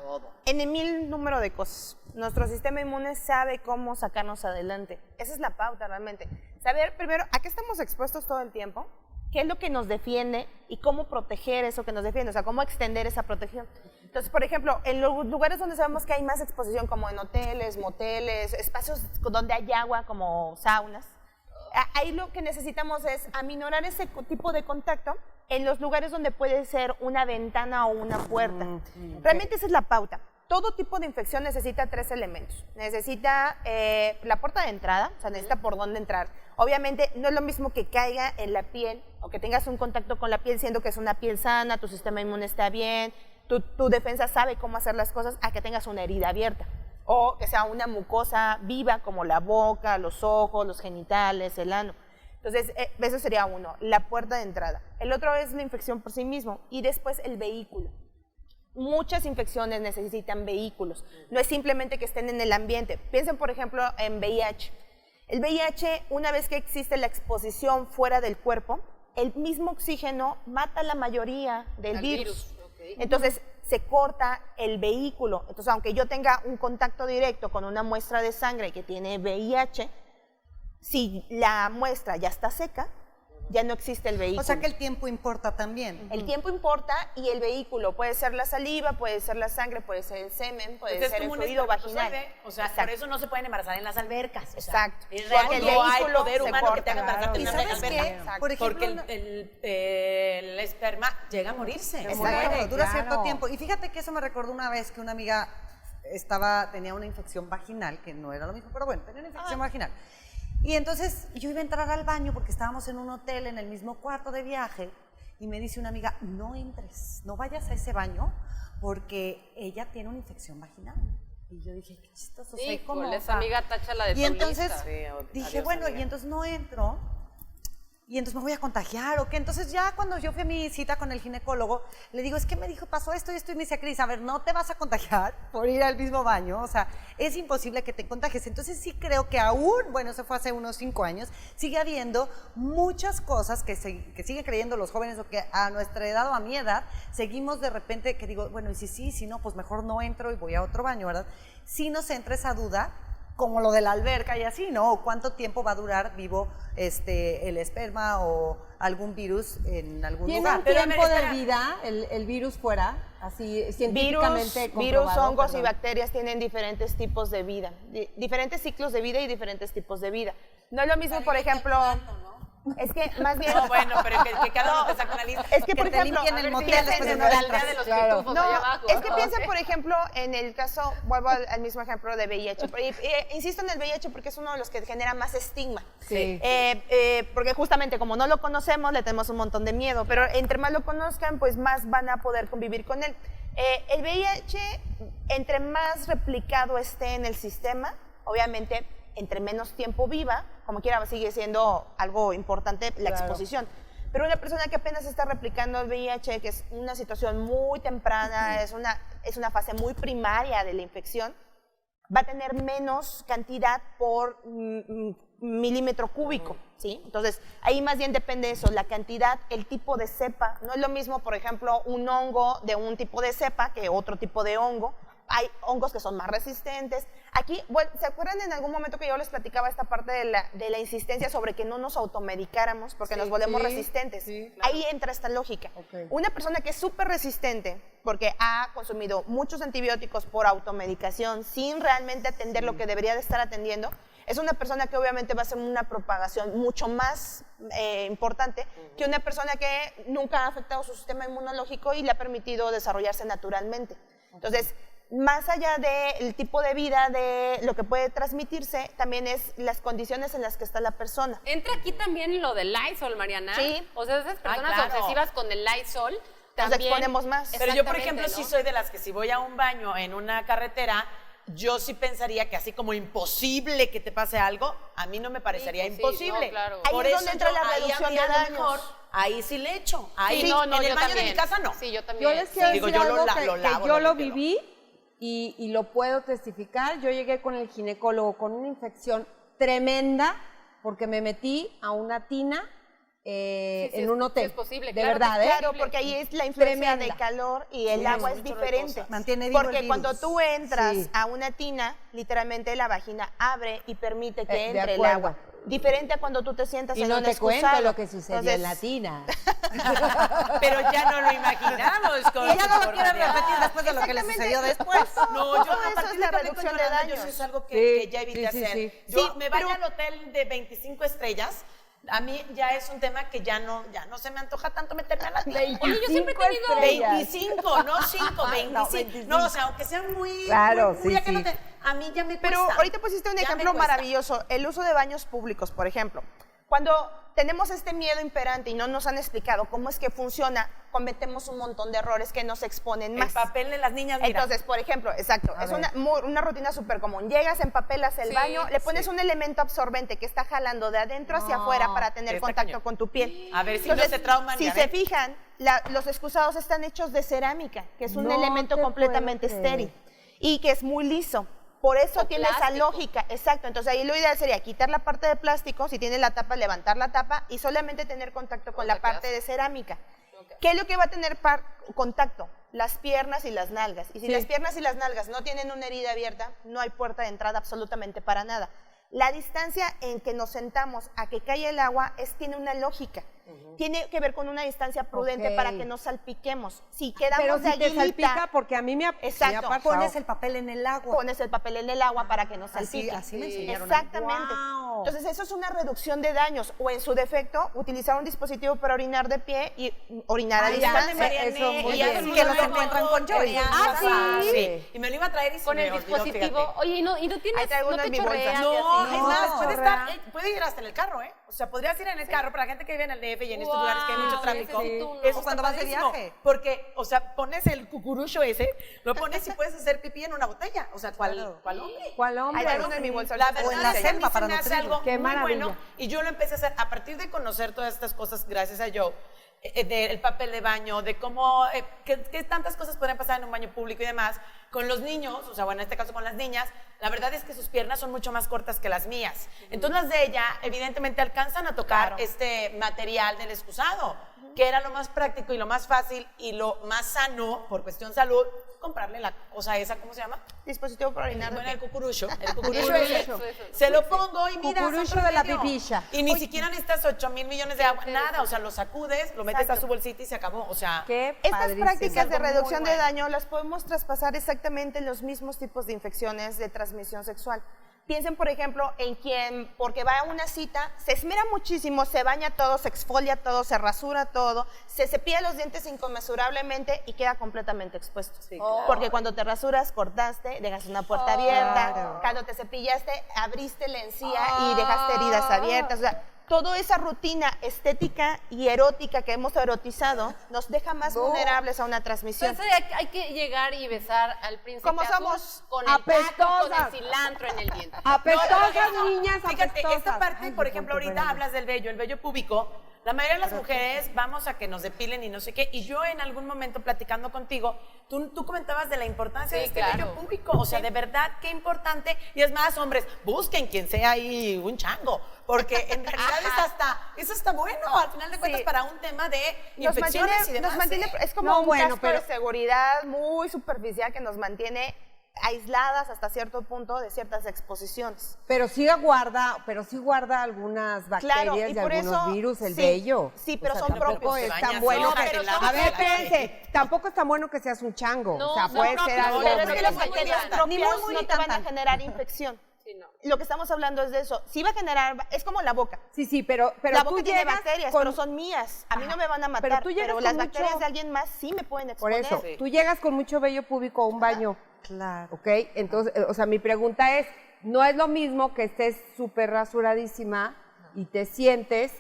N mil número de cosas. Nuestro sistema inmune sabe cómo sacarnos adelante. Esa es la pauta realmente. Saber primero a qué estamos expuestos todo el tiempo, qué es lo que nos defiende y cómo proteger eso que nos defiende, o sea, cómo extender esa protección. Entonces, por ejemplo, en los lugares donde sabemos que hay más exposición, como en hoteles, moteles, espacios donde hay agua, como saunas, ahí lo que necesitamos es aminorar ese tipo de contacto en los lugares donde puede ser una ventana o una puerta. Realmente esa es la pauta. Todo tipo de infección necesita 3 elementos. Necesita la puerta de entrada, o sea, necesita por dónde entrar. Obviamente no es lo mismo que caiga en la piel o que tengas un contacto con la piel siendo que es una piel sana, tu sistema inmune está bien, tu defensa sabe cómo hacer las cosas, a que tengas una herida abierta. O que sea una mucosa viva como la boca, los ojos, los genitales, el ano. Entonces, eso sería uno, la puerta de entrada. El otro es la infección por sí mismo y después el vehículo. Muchas infecciones necesitan vehículos. No es simplemente que estén en el ambiente. Piensen, por ejemplo, en VIH. El VIH, una vez que existe la exposición fuera del cuerpo, el mismo oxígeno mata la mayoría del virus. Entonces, se corta el vehículo. Entonces, aunque yo tenga un contacto directo con una muestra de sangre que tiene VIH, si la muestra ya está seca, ya no existe el vehículo. O sea que el tiempo importa también. El tiempo importa y el vehículo puede ser la saliva, puede ser la sangre, puede ser el semen, puede Entonces, ser el como un fluido vaginal. espermatozoide, o sea, Exacto. por eso no se pueden embarazar en las albercas. O sea, Exacto. es real Porque que el no hay vehículo poder se humano que corta. te haga embarazarte ¿Y en una sabes alberca. qué? Exacto. Por ejemplo, Porque el esperma llega a morirse. Exacto, muere, dura claro. cierto tiempo. Y fíjate que eso me recordó una vez que una amiga tenía una infección vaginal, que no era lo mismo, pero bueno, tenía una infección vaginal. Y entonces yo iba a entrar al baño porque estábamos en un hotel en el mismo cuarto de viaje y me dice una amiga, no entres, no vayas a ese baño porque ella tiene una infección vaginal. Y yo dije, qué chistoso, Sí, ¿cómo? esa amiga táchala de Y tu entonces lista. dije, Adiós, bueno, amiga. y entonces no entro. Y entonces me voy a contagiar, ¿o qué? Entonces ya cuando yo fui a mi cita con el ginecólogo, le digo, es que me dijo, pasó esto y esto, y me dice, Cris, a ver, no te vas a contagiar por ir al mismo baño, o sea, es imposible que te contagies. Entonces sí creo que aún, bueno, eso fue hace unos 5 años, sigue habiendo muchas cosas que siguen creyendo los jóvenes, o que a nuestra edad o a mi edad, seguimos de repente, que digo, bueno, y si no, pues mejor no entro y voy a otro baño, ¿verdad? Sí nos entra esa duda, como lo de la alberca y así, ¿no? ¿Cuánto tiempo va a durar vivo el esperma o algún virus en algún lugar? ¿Tiene un tiempo de vida el virus fuera? Así científicamente Virus, comprobado, hongos perdón. y bacterias tienen diferentes tipos de vida, diferentes ciclos de vida y diferentes tipos de vida. No es lo mismo, por ejemplo, es que más bien... No, bueno, pero que cada uno te saque una lista. Es que, por te ejemplo, limpien el motel piensen después de en una la aldea aldea de los Claro. pitufos No, allá abajo. es que piensa, por ejemplo, en el caso, vuelvo al mismo ejemplo de VIH. Insisto en el VIH porque es uno de los que genera más estigma. Sí. Porque justamente como no lo conocemos, le tenemos un montón de miedo, pero entre más lo conozcan, pues más van a poder convivir con él. El VIH, entre más replicado esté en el sistema, obviamente, entre menos tiempo viva, como quiera, sigue siendo algo importante la exposición. Pero una persona que apenas está replicando el VIH, que es una situación muy temprana, es una fase muy primaria de la infección, va a tener menos cantidad por milímetro cúbico, ¿sí? Entonces, ahí más bien depende de eso, la cantidad, el tipo de cepa. No es lo mismo, por ejemplo, un hongo de un tipo de cepa que otro tipo de hongo. Hay hongos que son más resistentes. Aquí, bueno, ¿se acuerdan en algún momento que yo les platicaba esta parte de la insistencia sobre que no nos automedicáramos porque nos volvemos resistentes? Ahí entra esta lógica. Una persona que es súper resistente porque ha consumido muchos antibióticos por automedicación sin realmente atender lo que debería de estar atendiendo, es una persona que obviamente va a hacer una propagación mucho más importante que una persona que nunca ha afectado su sistema inmunológico y le ha permitido desarrollarse naturalmente. Entonces, más allá del tipo de vida, de lo que puede transmitirse, también es las condiciones en las que está la persona. Entra aquí también lo del Lysol, Mariana. Sí. O sea, esas personas claro. obsesivas con el Lysol Nos también exponemos más. Pero yo, por Exactamente, ejemplo, ¿no? sí soy de las que si voy a un baño en una carretera, yo sí pensaría que así como imposible que te pase algo, a mí no me parecería Sí, pues sí, imposible. no, claro. Ahí Por es eso donde entra yo la ahí reducción habría de lo daños. mejor, ahí sí le echo. Ahí Sí, no, en el yo baño también. de mi casa no. Sí, yo también. Yo les quiero Digo, decir yo lo algo la- que, lo que lavo, yo lo lo limpio. viví y lo puedo testificar. Yo llegué con el ginecólogo con una infección tremenda porque me metí a una tina en un hotel. sí es posible, de claro, verdad, ¿eh? Claro, porque ahí es la influencia Tremenda. de calor y el agua es diferente. Mantiene vivo el Porque virus. cuando tú entras Sí. a una tina, literalmente la vagina abre y permite que De entre el acuerdo. agua. Diferente a cuando tú te sientas Y en no un te cuento excusado. lo que sucedió en la Entonces, tina. Pero ya no lo imaginamos. Con Y ya no lo forma quieren de- repetir después de lo que le sucedió después. No, yo Todo eso a partir es de la que hablé reducción con de Yolanda, yo daños. sí es algo que, Sí, que ya evité sí, sí, hacer. sí. Yo Sí, me vaya pero- al hotel de 25 estrellas, a mí ya es un tema que ya no se me antoja tanto meterme a la tina. Oye, yo siempre he tenido... 25, no 5, 25. No, o sea, aunque sea muy, Claro, muy, muy sí, acá sí. no te- a mí ya me Pero cuesta. ahorita pusiste un Ya me ejemplo cuesta. maravilloso, el uso de baños públicos, por ejemplo. Cuando tenemos este miedo imperante y no nos han explicado cómo es que funciona, cometemos un montón de errores que nos exponen El más. papel de las niñas, mira. Entonces, por ejemplo, exacto, es una rutina súper común. Llegas, empapelas el Sí, baño, le pones un elemento absorbente que está jalando de adentro hacia afuera para tener está contacto cañón. con tu piel. A ver si no se trauman, Si ya se ven. fijan, los excusados están hechos de cerámica, que es un No elemento te completamente puedo creer. estéril y que es muy liso. Por eso O tiene esa plástico. lógica, exacto. Entonces ahí lo ideal sería quitar la parte de plástico, si tiene la tapa, levantar la tapa y solamente tener contacto con la parte de cerámica. ¿Qué es lo que va a tener contacto? Las piernas y las nalgas. Y si las piernas y las nalgas no tienen una herida abierta, no hay puerta de entrada absolutamente para nada. La distancia en que nos sentamos a que cae el agua tiene una lógica. tiene que ver con una distancia prudente para que no salpiquemos. Si quedamos Pero de si te aguilita, salpica, porque a mí me ha exacto, pasado. Pones el papel en el agua. pones el papel en el agua para que no salpique. Así me enseñaron a mí. Exactamente. Wow. Entonces, eso es una reducción de daños. O en su defecto, utilizar un dispositivo para orinar de pie y orinar a distancia. Eso muy Y ya bien. después Que los luego encuentran con Joy. Sí. Y me lo iba a traer y se Con me el olvidó, dispositivo. fíjate. Oye, ¿y no tienes, Ahí traigo no uno te en mi bolsa. chorreas? y No, así? es más, chorrea. puede ir hasta en el carro, ¿eh? O sea, podrías ir en el carro para la gente que vive en el DF y en estos Wow, lugares que hay mucho tráfico. necesito uno. Eso O está cuando vas de padrísimo, viaje. Porque, o sea, pones el cucurucho ese, lo pones y puedes hacer pipí en una botella. O sea, ¿cuál hombre? ¿Cuál hombre? Ahí traigo uno en mi bolsa. La ahorita te verdad en la es que a mí selva se para me hace nutrirlo. algo Qué muy maravilla. bueno y yo lo empecé a hacer a partir de conocer todas estas cosas gracias a Joe, del papel de baño, de cómo, que tantas cosas podrían pasar en un baño público y demás. Con los niños, o sea, bueno, en este caso con las niñas, la verdad es que sus piernas son mucho más cortas que las mías. Entonces las de ella, evidentemente, alcanzan a tocar este material del excusado, que era lo más práctico y lo más fácil y lo más sano, por cuestión salud, comprarle la cosa esa, ¿cómo se llama? Dispositivo para orinar de Bueno, pie. el cucurucho ese. Se lo pongo y mira, Cucurucho santo de la remedio. pipicha. Y ni siquiera necesitas 8,000 millones de agua, nada, o sea, lo sacudes, lo metes a su bolsita y se acabó, o sea. Qué Estas padrísimo. prácticas de Algo muy reducción de bueno. daño las podemos traspasar exactamente en los mismos tipos de infecciones de transmisión sexual. Piensen, por ejemplo, en quien, porque va a una cita, se esmera muchísimo, se baña todo, se exfolia todo, se rasura todo, se cepilla los dientes inconmensurablemente y queda completamente expuesto. Porque cuando te rasuras, cortaste, dejas una puerta abierta, cuando te cepillaste, abriste la encía y dejaste heridas abiertas. O sea, toda esa rutina estética y erótica que hemos erotizado nos deja más vulnerables a una transmisión. Entonces hay que llegar y besar al príncipe ¿Cómo azul somos? con el taco, con Apestosas. el cilantro en el diente. Apestosas, niñas, Fíjate, apestosas. esta parte, Ay, por me ejemplo, pongo ahorita rebelde. hablas del vello, el vello púbico. La mayoría de las mujeres vamos a que nos depilen y no sé qué. Y yo en algún momento platicando contigo, tú comentabas de la importancia de Sí, este claro. vello púbico. O sea, de verdad, qué importante. Y es más, hombres, busquen quien sea ahí un chango. Porque en realidad eso está bueno, al final de cuentas, Sí. para un tema de Nos infecciones mantiene, y demás. nos mantiene, ¿eh? es como No, un bueno, casco pero- de seguridad muy superficial que nos mantiene aisladas hasta cierto punto de ciertas exposiciones. Pero sí guarda algunas bacterias Claro, y y por algunos eso, virus, el sí, vello. sí, pero O sea, son tampoco propios. es Te tan bañas, bueno no, que... pero A ver, son- espérense, tampoco es tan bueno que seas un chango. No, o sea, son puede ser propios, algo... pero es que Porque los las bacterias bacterias propias ni muy no te van a generar infección. Sí, no. Lo que estamos hablando es de eso. Sí va a generar, es como la boca. Sí, pero la tú boca tiene llegas bacterias, con- pero son mías. A mí no me van a matar, Pero tú llegas pero con las mucho- bacterias de alguien más sí me pueden Por exponer. eso, tú llegas con mucho vello púbico a un baño, Claro. ¿ok? Entonces, o sea, mi pregunta es, no es lo mismo que estés súper rasuradísima y te sientes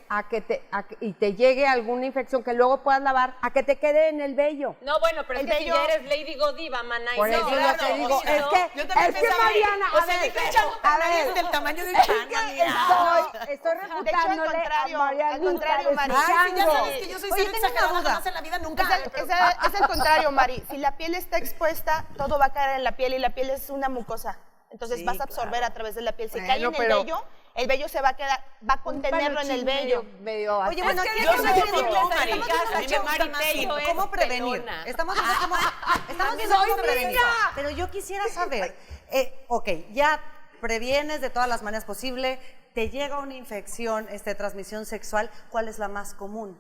y te llegue alguna infección que luego puedas lavar, a que te quede en el vello. No, bueno, pero El es que si vello- ya eres Lady Godiva, maná. y Por no, eso es lo claro, que digo, o si es no- que, Yo también es que pensaba, Mariana, o a sea, ver, dije, chango, a también ver, es del tamaño de un es chango, que amiga. estoy De hecho, al refutándole contrario, a Marianita al contrario, de su Mari. Ay, sí, ya chango. sabes que yo soy Oye, cero tengo una exagerada, duda. jamás en la vida nunca. Es el contrario, Mari. Si la piel está expuesta, todo va a caer en la piel y la piel es una mucosa. Entonces Sí, vas a absorber a través de la piel. Si Bueno, cae en pero- el vello se va a quedar, va a contenerlo en el vello. Medio Oye, bueno, así. aquí yo estamos soy haciendo- como tú, Mari. estamos A haciendo mí me gusta mucho más más Pello es ¿Cómo prevenir? pelona. Estamos haciendo Soy cómo prevenir. niña. Pero yo quisiera saber, ok, ya previenes de todas las maneras posible, te llega una infección, transmisión sexual, ¿cuál es la más común?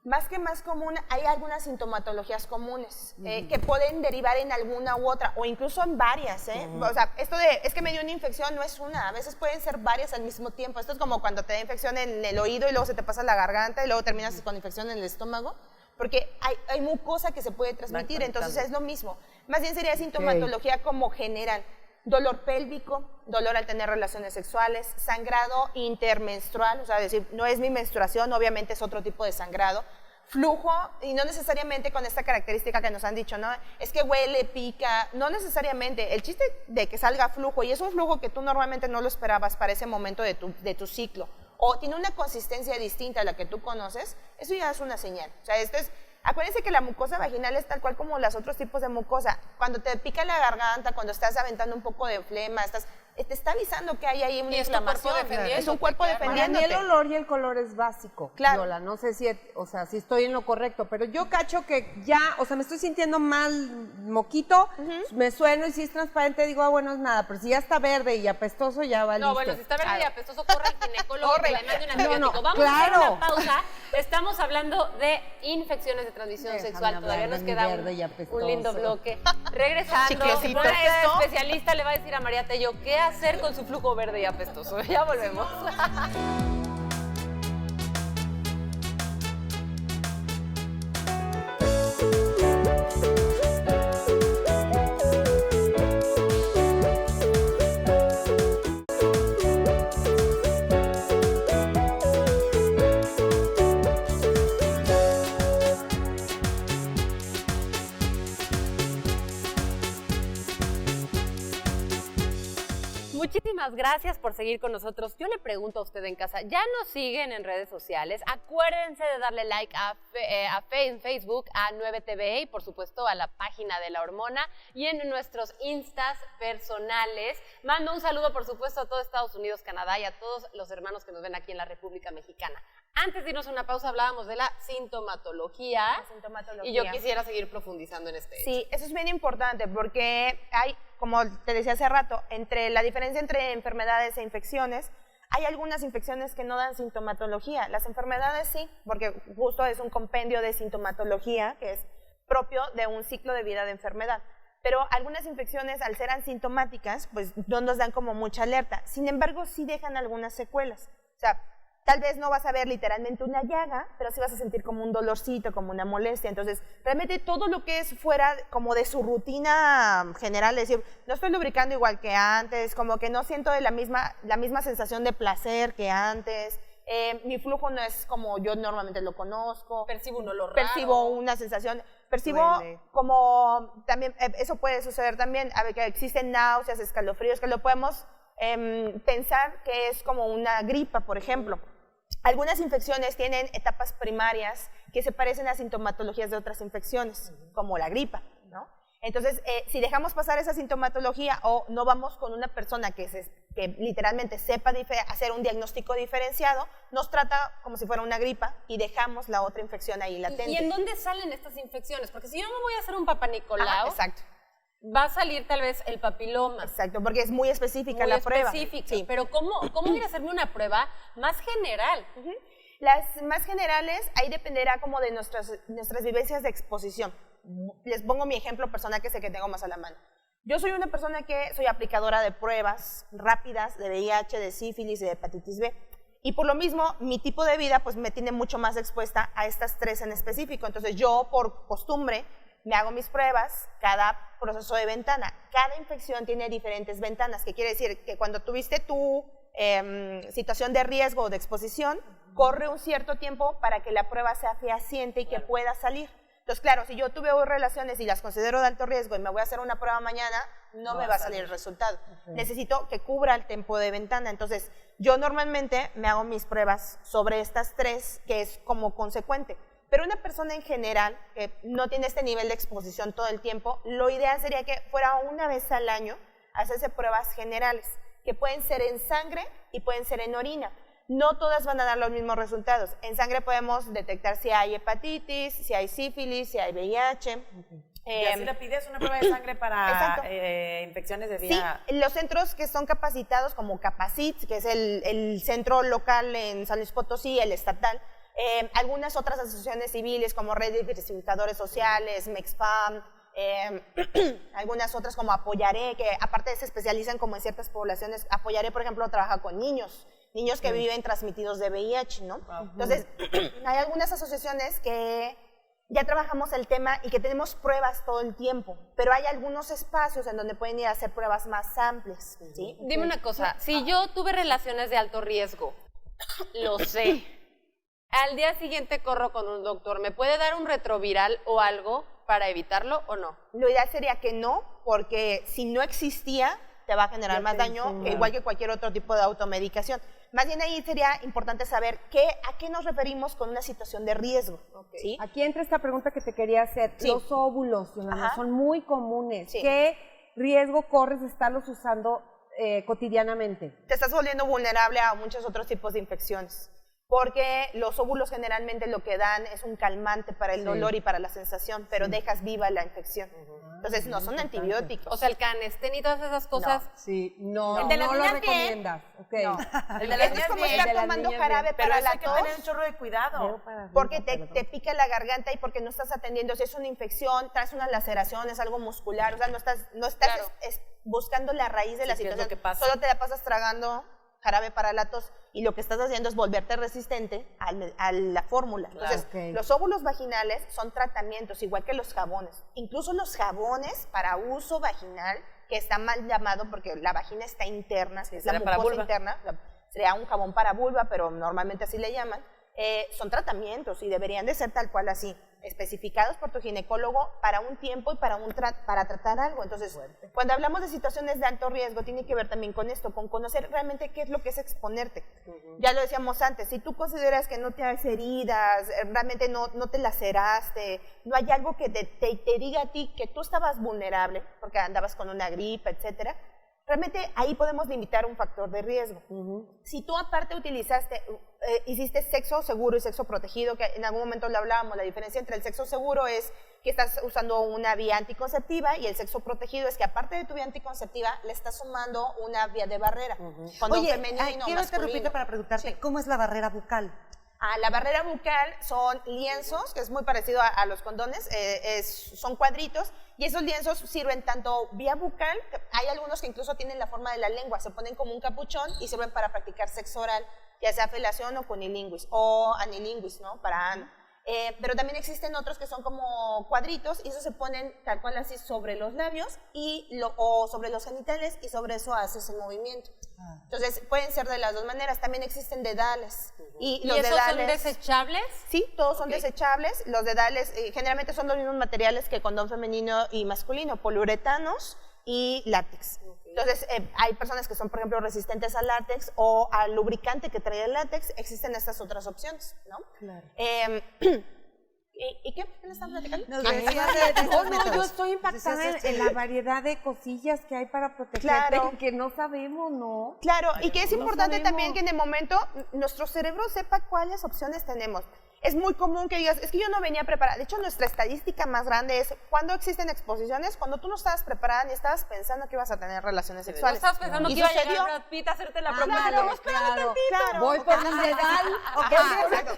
Más común, hay algunas sintomatologías comunes que pueden derivar en alguna u otra, o incluso en varias. O sea, esto de, es que me dio una infección, no es una, a veces pueden ser varias al mismo tiempo. Esto es como cuando te da infección en el oído y luego se te pasa la garganta y luego terminas con infección en el estómago, porque hay mucosa que se puede transmitir, entonces es lo mismo. Más bien sería sintomatología como general. Dolor pélvico, dolor al tener relaciones sexuales, sangrado intermenstrual, o sea, decir, no es mi menstruación, obviamente es otro tipo de sangrado, flujo, y no necesariamente con esta característica que nos han dicho, ¿no? Es que huele, pica, no necesariamente. El chiste de que salga flujo, y es un flujo que tú normalmente no lo esperabas para ese momento de tu ciclo, o tiene una consistencia distinta a la que tú conoces, eso ya es una señal. O sea, acuérdense que la mucosa vaginal es tal cual como los otros tipos de mucosa. Cuando te pica la garganta, cuando estás aventando un poco de flema, te está avisando que hay ahí una Y es tu cuerpo inflamación. defendiéndote, Es un cuerpo claro. Para mí defendiéndote. el olor y el color es básico, Claro. Lola. No sé si, si estoy en lo correcto, pero yo cacho que ya, o sea, me estoy sintiendo mal, moquito, me sueno y si es transparente digo, bueno, es nada, pero si ya está verde y apestoso, ya va No, listo. bueno, si está verde y apestoso, corre al ginecólogo que le mande un antibiótico. No, Vamos a hacer claro. una pausa. Estamos hablando de infecciones de transmisión Déjame sexual. hablar Todavía de nos mi queda verde y un apestoso. lindo bloque. Regresando, Chiclecito. nuestra especialista le va a decir a María Tello qué hacer con su flujo verde y apestoso. Ya volvemos. Muchísimas gracias por seguir con nosotros. Yo le pregunto a usted en casa, ¿ya nos siguen en redes sociales? Acuérdense de darle like en Facebook, a 9TV y por supuesto a la página de La Hormona y en nuestros instas personales. Mando un saludo por supuesto a todo Estados Unidos, Canadá y a todos los hermanos que nos ven aquí en la República Mexicana. Antes de irnos a una pausa hablábamos de la sintomatología. Y yo quisiera seguir profundizando en este hecho. Sí, eso es bien importante porque hay, como te decía hace rato, entre la diferencia entre enfermedades e infecciones, hay algunas infecciones que no dan sintomatología. Las enfermedades sí, porque justo es un compendio de sintomatología que es propio de un ciclo de vida de enfermedad. Pero algunas infecciones, al ser asintomáticas, pues no nos dan como mucha alerta. Sin embargo, sí dejan algunas secuelas. O sea, tal vez no vas a ver literalmente una llaga, pero sí vas a sentir como un dolorcito, como una molestia. Entonces, realmente todo lo que es fuera como de su rutina general, es decir, no estoy lubricando igual que antes, como que no siento la misma sensación de placer que antes, mi flujo no es como yo normalmente lo conozco. Percibo un olor Percibo raro. una sensación, percibo Duele. como también, eso puede suceder también, a ver, que existen náuseas, escalofríos, que lo podemos pensar que es como una gripa, por ejemplo. Algunas infecciones tienen etapas primarias que se parecen a sintomatologías de otras infecciones, como la gripa, ¿no? Entonces, si dejamos pasar esa sintomatología o no vamos con una persona que literalmente sepa hacer un diagnóstico diferenciado, nos trata como si fuera una gripa y dejamos la otra infección ahí latente. ¿Y en dónde salen estas infecciones? Porque si yo me voy a hacer un Papá Nicolau, Ajá, exacto. va a salir tal vez el papiloma. Exacto, porque es muy específica Muy la prueba. específica. Sí. Pero ¿cómo ir a hacerme una prueba más general? Las más generales, ahí dependerá como de nuestras vivencias de exposición. Les pongo mi ejemplo personal, que sé que tengo más a la mano. Yo soy una persona que soy aplicadora de pruebas rápidas de VIH, de sífilis y de hepatitis B. Y por lo mismo, mi tipo de vida pues me tiene mucho más expuesta a estas tres en específico. Entonces yo, por costumbre, me hago mis pruebas cada proceso de ventana. Cada infección tiene diferentes ventanas, que quiere decir que cuando tuviste tu situación de riesgo o de exposición, corre un cierto tiempo para que la prueba sea fehaciente y que pueda salir. Entonces, claro, si yo tuve relaciones y las considero de alto riesgo y me voy a hacer una prueba mañana, no me va a salir el resultado. Necesito que cubra el tiempo de ventana. Entonces, yo normalmente me hago mis pruebas sobre estas tres, que es como consecuente. Pero una persona en general que no tiene este nivel de exposición todo el tiempo, lo ideal sería que fuera una vez al año a hacerse pruebas generales, que pueden ser en sangre y pueden ser en orina. No todas van a dar los mismos resultados. En sangre podemos detectar si hay hepatitis, si hay sífilis, si hay VIH. Y así le pides una prueba de sangre para Exacto. infecciones de Sí, vía... los centros que son capacitados, como Capacit, que es el centro local en San Luis Potosí, el estatal, algunas otras asociaciones civiles como Red de Diversificadores Sociales, MEXFAM, algunas otras como Apoyaré, que aparte se especializan como en ciertas poblaciones. Apoyaré, por ejemplo, trabaja con niños que viven transmitidos de VIH, ¿no? Entonces, hay algunas asociaciones que ya trabajamos el tema y que tenemos pruebas todo el tiempo, pero hay algunos espacios en donde pueden ir a hacer pruebas más amplias, ¿sí? Dime una cosa, si yo tuve relaciones de alto riesgo, lo sé, al día siguiente corro con un doctor, ¿me puede dar un retroviral o algo para evitarlo o no? Lo ideal sería que no, porque si no existía, te va a generar más daño, igual que cualquier otro tipo de automedicación. Más bien ahí sería importante saber a qué nos referimos con una situación de riesgo, ¿sí? Aquí entra esta pregunta que te quería hacer. Sí. Los óvulos, Yolanda, Ajá. son muy comunes. Sí. ¿Qué riesgo corres de estarlos usando cotidianamente? Te estás volviendo vulnerable a muchos otros tipos de infecciones. Porque los óvulos generalmente lo que dan es un calmante para el dolor y para la sensación, pero dejas viva la infección. Entonces, no son antibióticos. O sea, el Canesten y todas esas cosas. Sí, no, El de las no lo niñas bien. recomiendas. Okay. No. El de las Esto es niñas como bien. estar tomando jarabe Pero para eso la hay que tos. tener un chorro de cuidado. Porque te pica la garganta y porque no estás atendiendo. Si es una infección, traes una laceración, es algo muscular. O sea, no estás Claro. buscando la raíz de la ¿qué es situación. lo que pasa? Solo te la pasas tragando jarabe para la tos y lo que estás haciendo es volverte resistente a la fórmula. Entonces, los óvulos vaginales son tratamientos, igual que los jabones. Incluso los jabones para uso vaginal, que está mal llamado porque la vagina está interna, es la sería para mucosa vulva. interna, sería un jabón para vulva, pero normalmente así le llaman. Son tratamientos y deberían de ser tal cual así, especificados por tu ginecólogo para un tiempo y para tratar algo. Entonces, cuando hablamos de situaciones de alto riesgo, tiene que ver también con esto, con conocer realmente qué es lo que es exponerte. Ya lo decíamos antes, si tú consideras que no te has heridas, realmente no te laceraste, no hay algo que te diga a ti que tú estabas vulnerable, porque andabas con una gripe, etcétera, realmente ahí podemos limitar un factor de riesgo. Si tú aparte hiciste sexo seguro y sexo protegido, que en algún momento lo hablábamos, la diferencia entre el sexo seguro es que estás usando una vía anticonceptiva y el sexo protegido es que aparte de tu vía anticonceptiva le estás sumando una vía de barrera. Oye, femenino, quiero masculino. interrumpirte para preguntarte, ¿cómo es la barrera bucal? La barrera bucal son lienzos, que es muy parecido a los condones, son cuadritos, y esos lienzos sirven tanto vía bucal, hay algunos que incluso tienen la forma de la lengua, se ponen como un capuchón y sirven para practicar sexo oral, ya sea felación o cunilingüis, o anilingüis, ¿no? Para ano. Pero también existen otros que son como cuadritos y esos se ponen tal cual así sobre los labios o sobre los genitales y sobre eso haces el movimiento. Entonces pueden ser de las dos maneras. También existen dedales. ¿Y los esos son dedales, desechables? sí, todos son desechables. Los dedales generalmente son los mismos materiales que condón femenino y masculino, poliuretanos y látex. Entonces, hay personas que son, por ejemplo, resistentes al látex o al lubricante que trae el látex. Existen estas otras opciones, ¿no? Claro. ¿Y qué le están platicando? Nos decías de estos No, métodos. yo estoy impactada en la variedad de cosillas que hay para protegerte, Claro. que no sabemos, ¿no? Claro, y que es No importante sabemos. también que en el momento nuestro cerebro sepa cuáles opciones tenemos. Es muy común que digas, es que yo no venía preparada. De hecho, nuestra estadística más grande es cuando existen exposiciones, cuando tú no estabas preparada ni estabas pensando que ibas a tener relaciones ¿No sexuales. estabas pensando Y que iba a sucedió. llegar Brad Pitt a hacerte la promesa? claro, No, espérame tantito. Claro. Voy por mi dedal.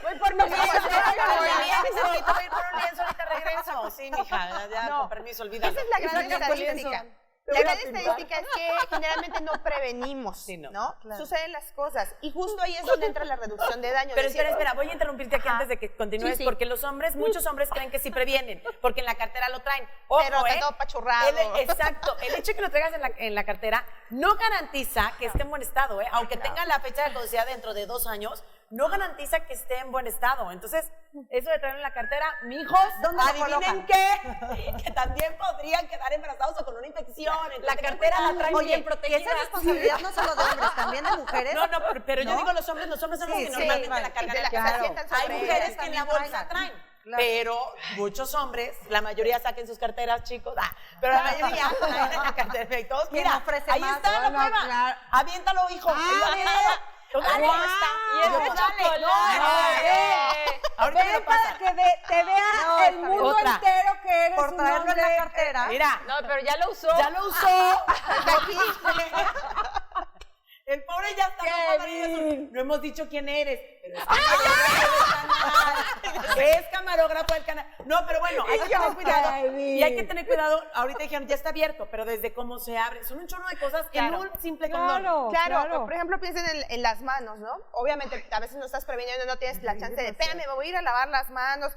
Voy por mi Voy a ir por un lienzo, ahorita regreso. Sí, mija, ya No. con permiso, olvídalo. Esa es la gran Saca por estadística. lienzo. La gran estadística es que generalmente no prevenimos, Sí, no. ¿no? Suceden las cosas. Y justo ahí es donde entra la reducción de daño. Pero Es decir, espera, voy a interrumpirte aquí antes de que continúes, Sí, sí. porque los hombres, muchos hombres creen que sí previenen, porque en la cartera lo traen. Ojo, Pero está todo apachurrado. Exacto, el hecho de que lo traigas en la cartera no garantiza que esté en buen estado, aunque tenga la fecha de caducidad dentro de 2 años, no garantiza que esté en buen estado. Entonces, eso de traerlo en la cartera, mijos, ¿Dónde lo adivinen colocan? qué, que también podrían quedar embarazados o con una infección. La cartera la traen Oye, bien y protegida. esa responsabilidad no solo de hombres, también de mujeres. No, pero yo ¿No? digo los hombres son los Sí, que sí, normalmente claro. la cargan. Y se Claro. sientan Hay sobre mujeres ellas que en la también bolsa traigan. traen. Claro. Pero muchos hombres, la mayoría saquen sus carteras, chicos. Pero la mayoría traen en la cartera. Y todos, ¿Quién mira, ofrece ahí más? está la Bueno, prueba. claro. Aviéntalo, hijo. Dale, ¡Guau! está. Y es de Dale, chocolate. no, ahorita me Ven lo para pasa. que te vea No, el está bien. mundo Otra. entero que eres Por un traerlo en la hombre. cartera. Mira, No, pero ya lo usó. ya lo usó. El pobre ya está. Kevin. No hemos dicho quién eres. Pero es camarógrafo del canal. No, pero bueno, hay que tener cuidado. Kevin. Y hay que tener cuidado. Ahorita dijeron, ya está abierto, pero desde cómo se abre. Son un chorro de cosas en un simple condón. Claro, por ejemplo, piensen en las manos, ¿no? Obviamente, a veces no estás preveniendo, no tienes la chance de, espérame, me voy a ir a lavar las manos.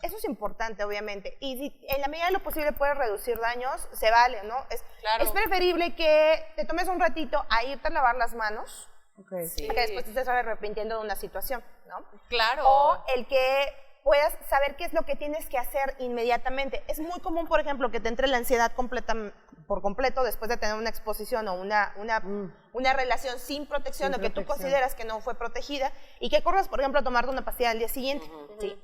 Eso es importante, obviamente. Y si en la medida de lo posible puedes reducir daños, se vale, ¿no? Claro. Es preferible que te tomes un ratito a irte a lavar las manos, Okay. que después te estés arrepintiendo de una situación, ¿no? Claro. O el que puedas saber qué es lo que tienes que hacer inmediatamente. Es muy común, por ejemplo, que te entre la ansiedad por completo después de tener una exposición o una relación sin protección o que tú consideras que no fue protegida y que corras, por ejemplo, a tomarte una pastilla al día siguiente. ¿Sí?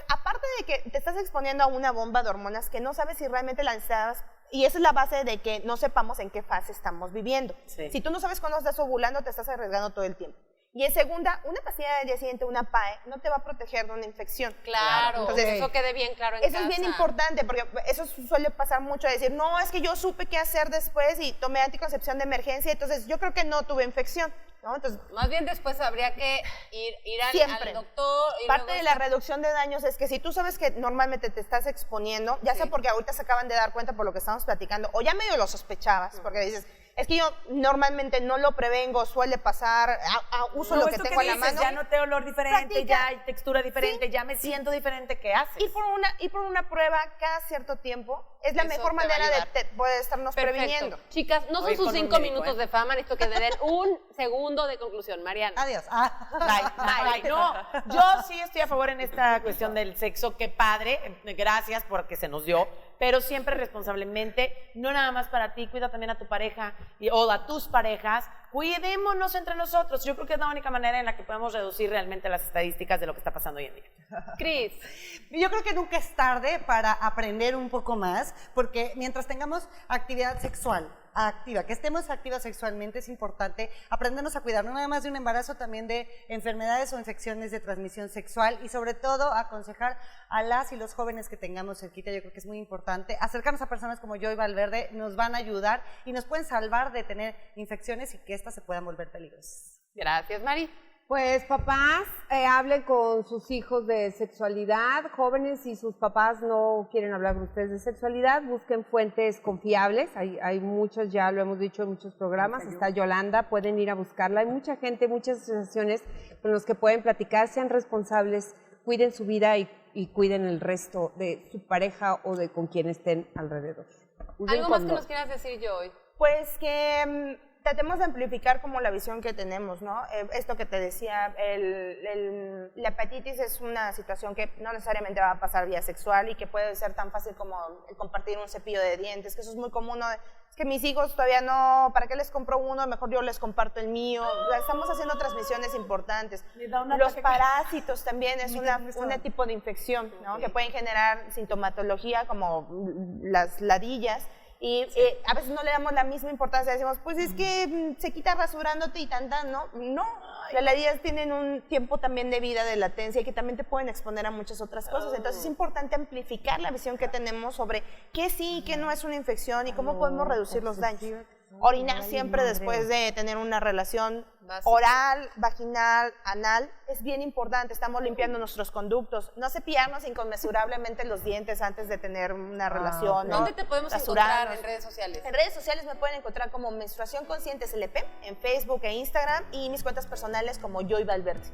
Aparte de que te estás exponiendo a una bomba de hormonas que no sabes si realmente la necesitabas y esa es la base de que no sepamos en qué fase estamos viviendo. Sí. Si tú no sabes cuándo estás ovulando, te estás arriesgando todo el tiempo. Y en segunda, una pastilla del día siguiente, una PAE, no te va a proteger de una infección. Claro, Entonces, eso quede bien claro en eso casa. es bien importante, porque eso suele pasar mucho, de decir, no, es que yo supe qué hacer después y tomé anticoncepción de emergencia, entonces yo creo que no tuve infección, ¿no? Entonces, Más bien después habría que ir siempre. al doctor. Y Parte luego de la reducción de daños es que si tú sabes que normalmente te estás exponiendo, ya sea porque ahorita se acaban de dar cuenta por lo que estamos platicando, o ya medio lo sospechabas, porque dices, es que yo normalmente no lo prevengo, suele pasar, uso lo que esto tengo a la dices, mano. ya noté olor diferente, Practica. ya hay textura diferente, ya me siento diferente, ¿qué haces? Ir por una prueba cada cierto tiempo es la Eso mejor te va a manera ayudar. de poder estarnos Perfecto. previniendo. Chicas, no son Voy sus con un 5 médico, minutos de fama, necesito que le den un segundo de conclusión. Mariana. Adiós. Bye. No, yo sí estoy a favor en esta cuestión del sexo, qué padre, gracias porque se nos dio, pero siempre responsablemente, no nada más para ti, cuida también a tu pareja o a tus parejas, cuidémonos entre nosotros. Yo creo que es la única manera en la que podemos reducir realmente las estadísticas de lo que está pasando hoy en día. Cris. Yo creo que nunca es tarde para aprender un poco más, porque mientras tengamos actividad sexual activa, que estemos activas sexualmente, es importante aprendernos a cuidar, no nada más de un embarazo, también de enfermedades o infecciones de transmisión sexual, y sobre todo aconsejar a las y los jóvenes que tengamos cerquita. Yo creo que es muy importante acercarnos a personas como Joy Valverde, nos van a ayudar y nos pueden salvar de tener infecciones y que estas se puedan volver peligrosas. Gracias, Mari. Pues papás, hablen con sus hijos de sexualidad, jóvenes, si sus papás no quieren hablar con ustedes de sexualidad, busquen fuentes confiables, hay muchos, ya lo hemos dicho en muchos programas, está Yolanda, pueden ir a buscarla, hay mucha gente, muchas asociaciones con los que pueden platicar, sean responsables, cuiden su vida y cuiden el resto de su pareja o de con quien estén alrededor. Usen ¿Algo más que condón. nos quieras decir, Joy? Pues que tratemos de amplificar como la visión que tenemos, ¿no? Esto que te decía, la hepatitis es una situación que no necesariamente va a pasar vía sexual y que puede ser tan fácil como el compartir un cepillo de dientes, que eso es muy común, ¿no? Es que mis hijos todavía no, ¿para qué les compro uno? Mejor yo les comparto el mío. Estamos haciendo transmisiones importantes. Los parásitos también es un tipo de infección, ¿no? Que pueden generar sintomatología como las ladillas. Y a veces no le damos la misma importancia, decimos, pues es que se quita rasurándote y tan, ¿no? No, las ladillas tienen un tiempo también de vida, de latencia, y que también te pueden exponer a muchas otras cosas. Entonces es importante amplificar la visión que tenemos sobre qué sí y qué no es una infección y cómo podemos reducir los daños. Orinar siempre después de tener una relación oral, vaginal, anal, es bien importante. Estamos limpiando nuestros conductos. No cepillarnos inconmensurablemente los dientes antes de tener una relación. ¿no? ¿Dónde te podemos encontrar en redes sociales? En redes sociales me pueden encontrar como Menstruación Consciente SLP, en Facebook e Instagram, y mis cuentas personales como Joy Valverde.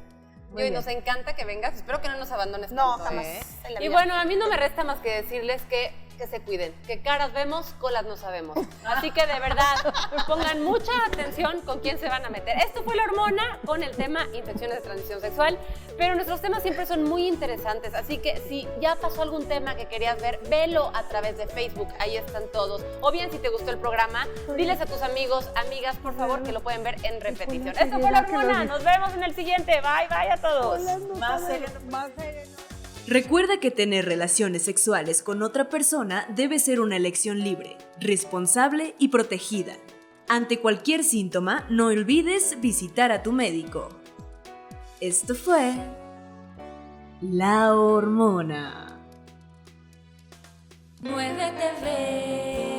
Joy, nos encanta que vengas. Espero que no nos abandones No, tanto, jamás. ¿eh? En la Y vida. bueno, a mí no me resta más que decirles que se cuiden, que caras vemos, colas no sabemos. Así que de verdad, pongan mucha atención con quién se van a meter. Esto fue La Hormona con el tema infecciones de transmisión sexual, pero nuestros temas siempre son muy interesantes, así que si ya pasó algún tema que querías ver, velo a través de Facebook, ahí están todos. O bien, si te gustó el programa, diles a tus amigos, amigas, por favor, que lo pueden ver en repetición. Esto fue La Hormona, nos vemos en el siguiente. Bye, bye a todos. Más serio. Recuerda que tener relaciones sexuales con otra persona debe ser una elección libre, responsable y protegida. Ante cualquier síntoma, no olvides visitar a tu médico. Esto fue La Hormona. 9 TV.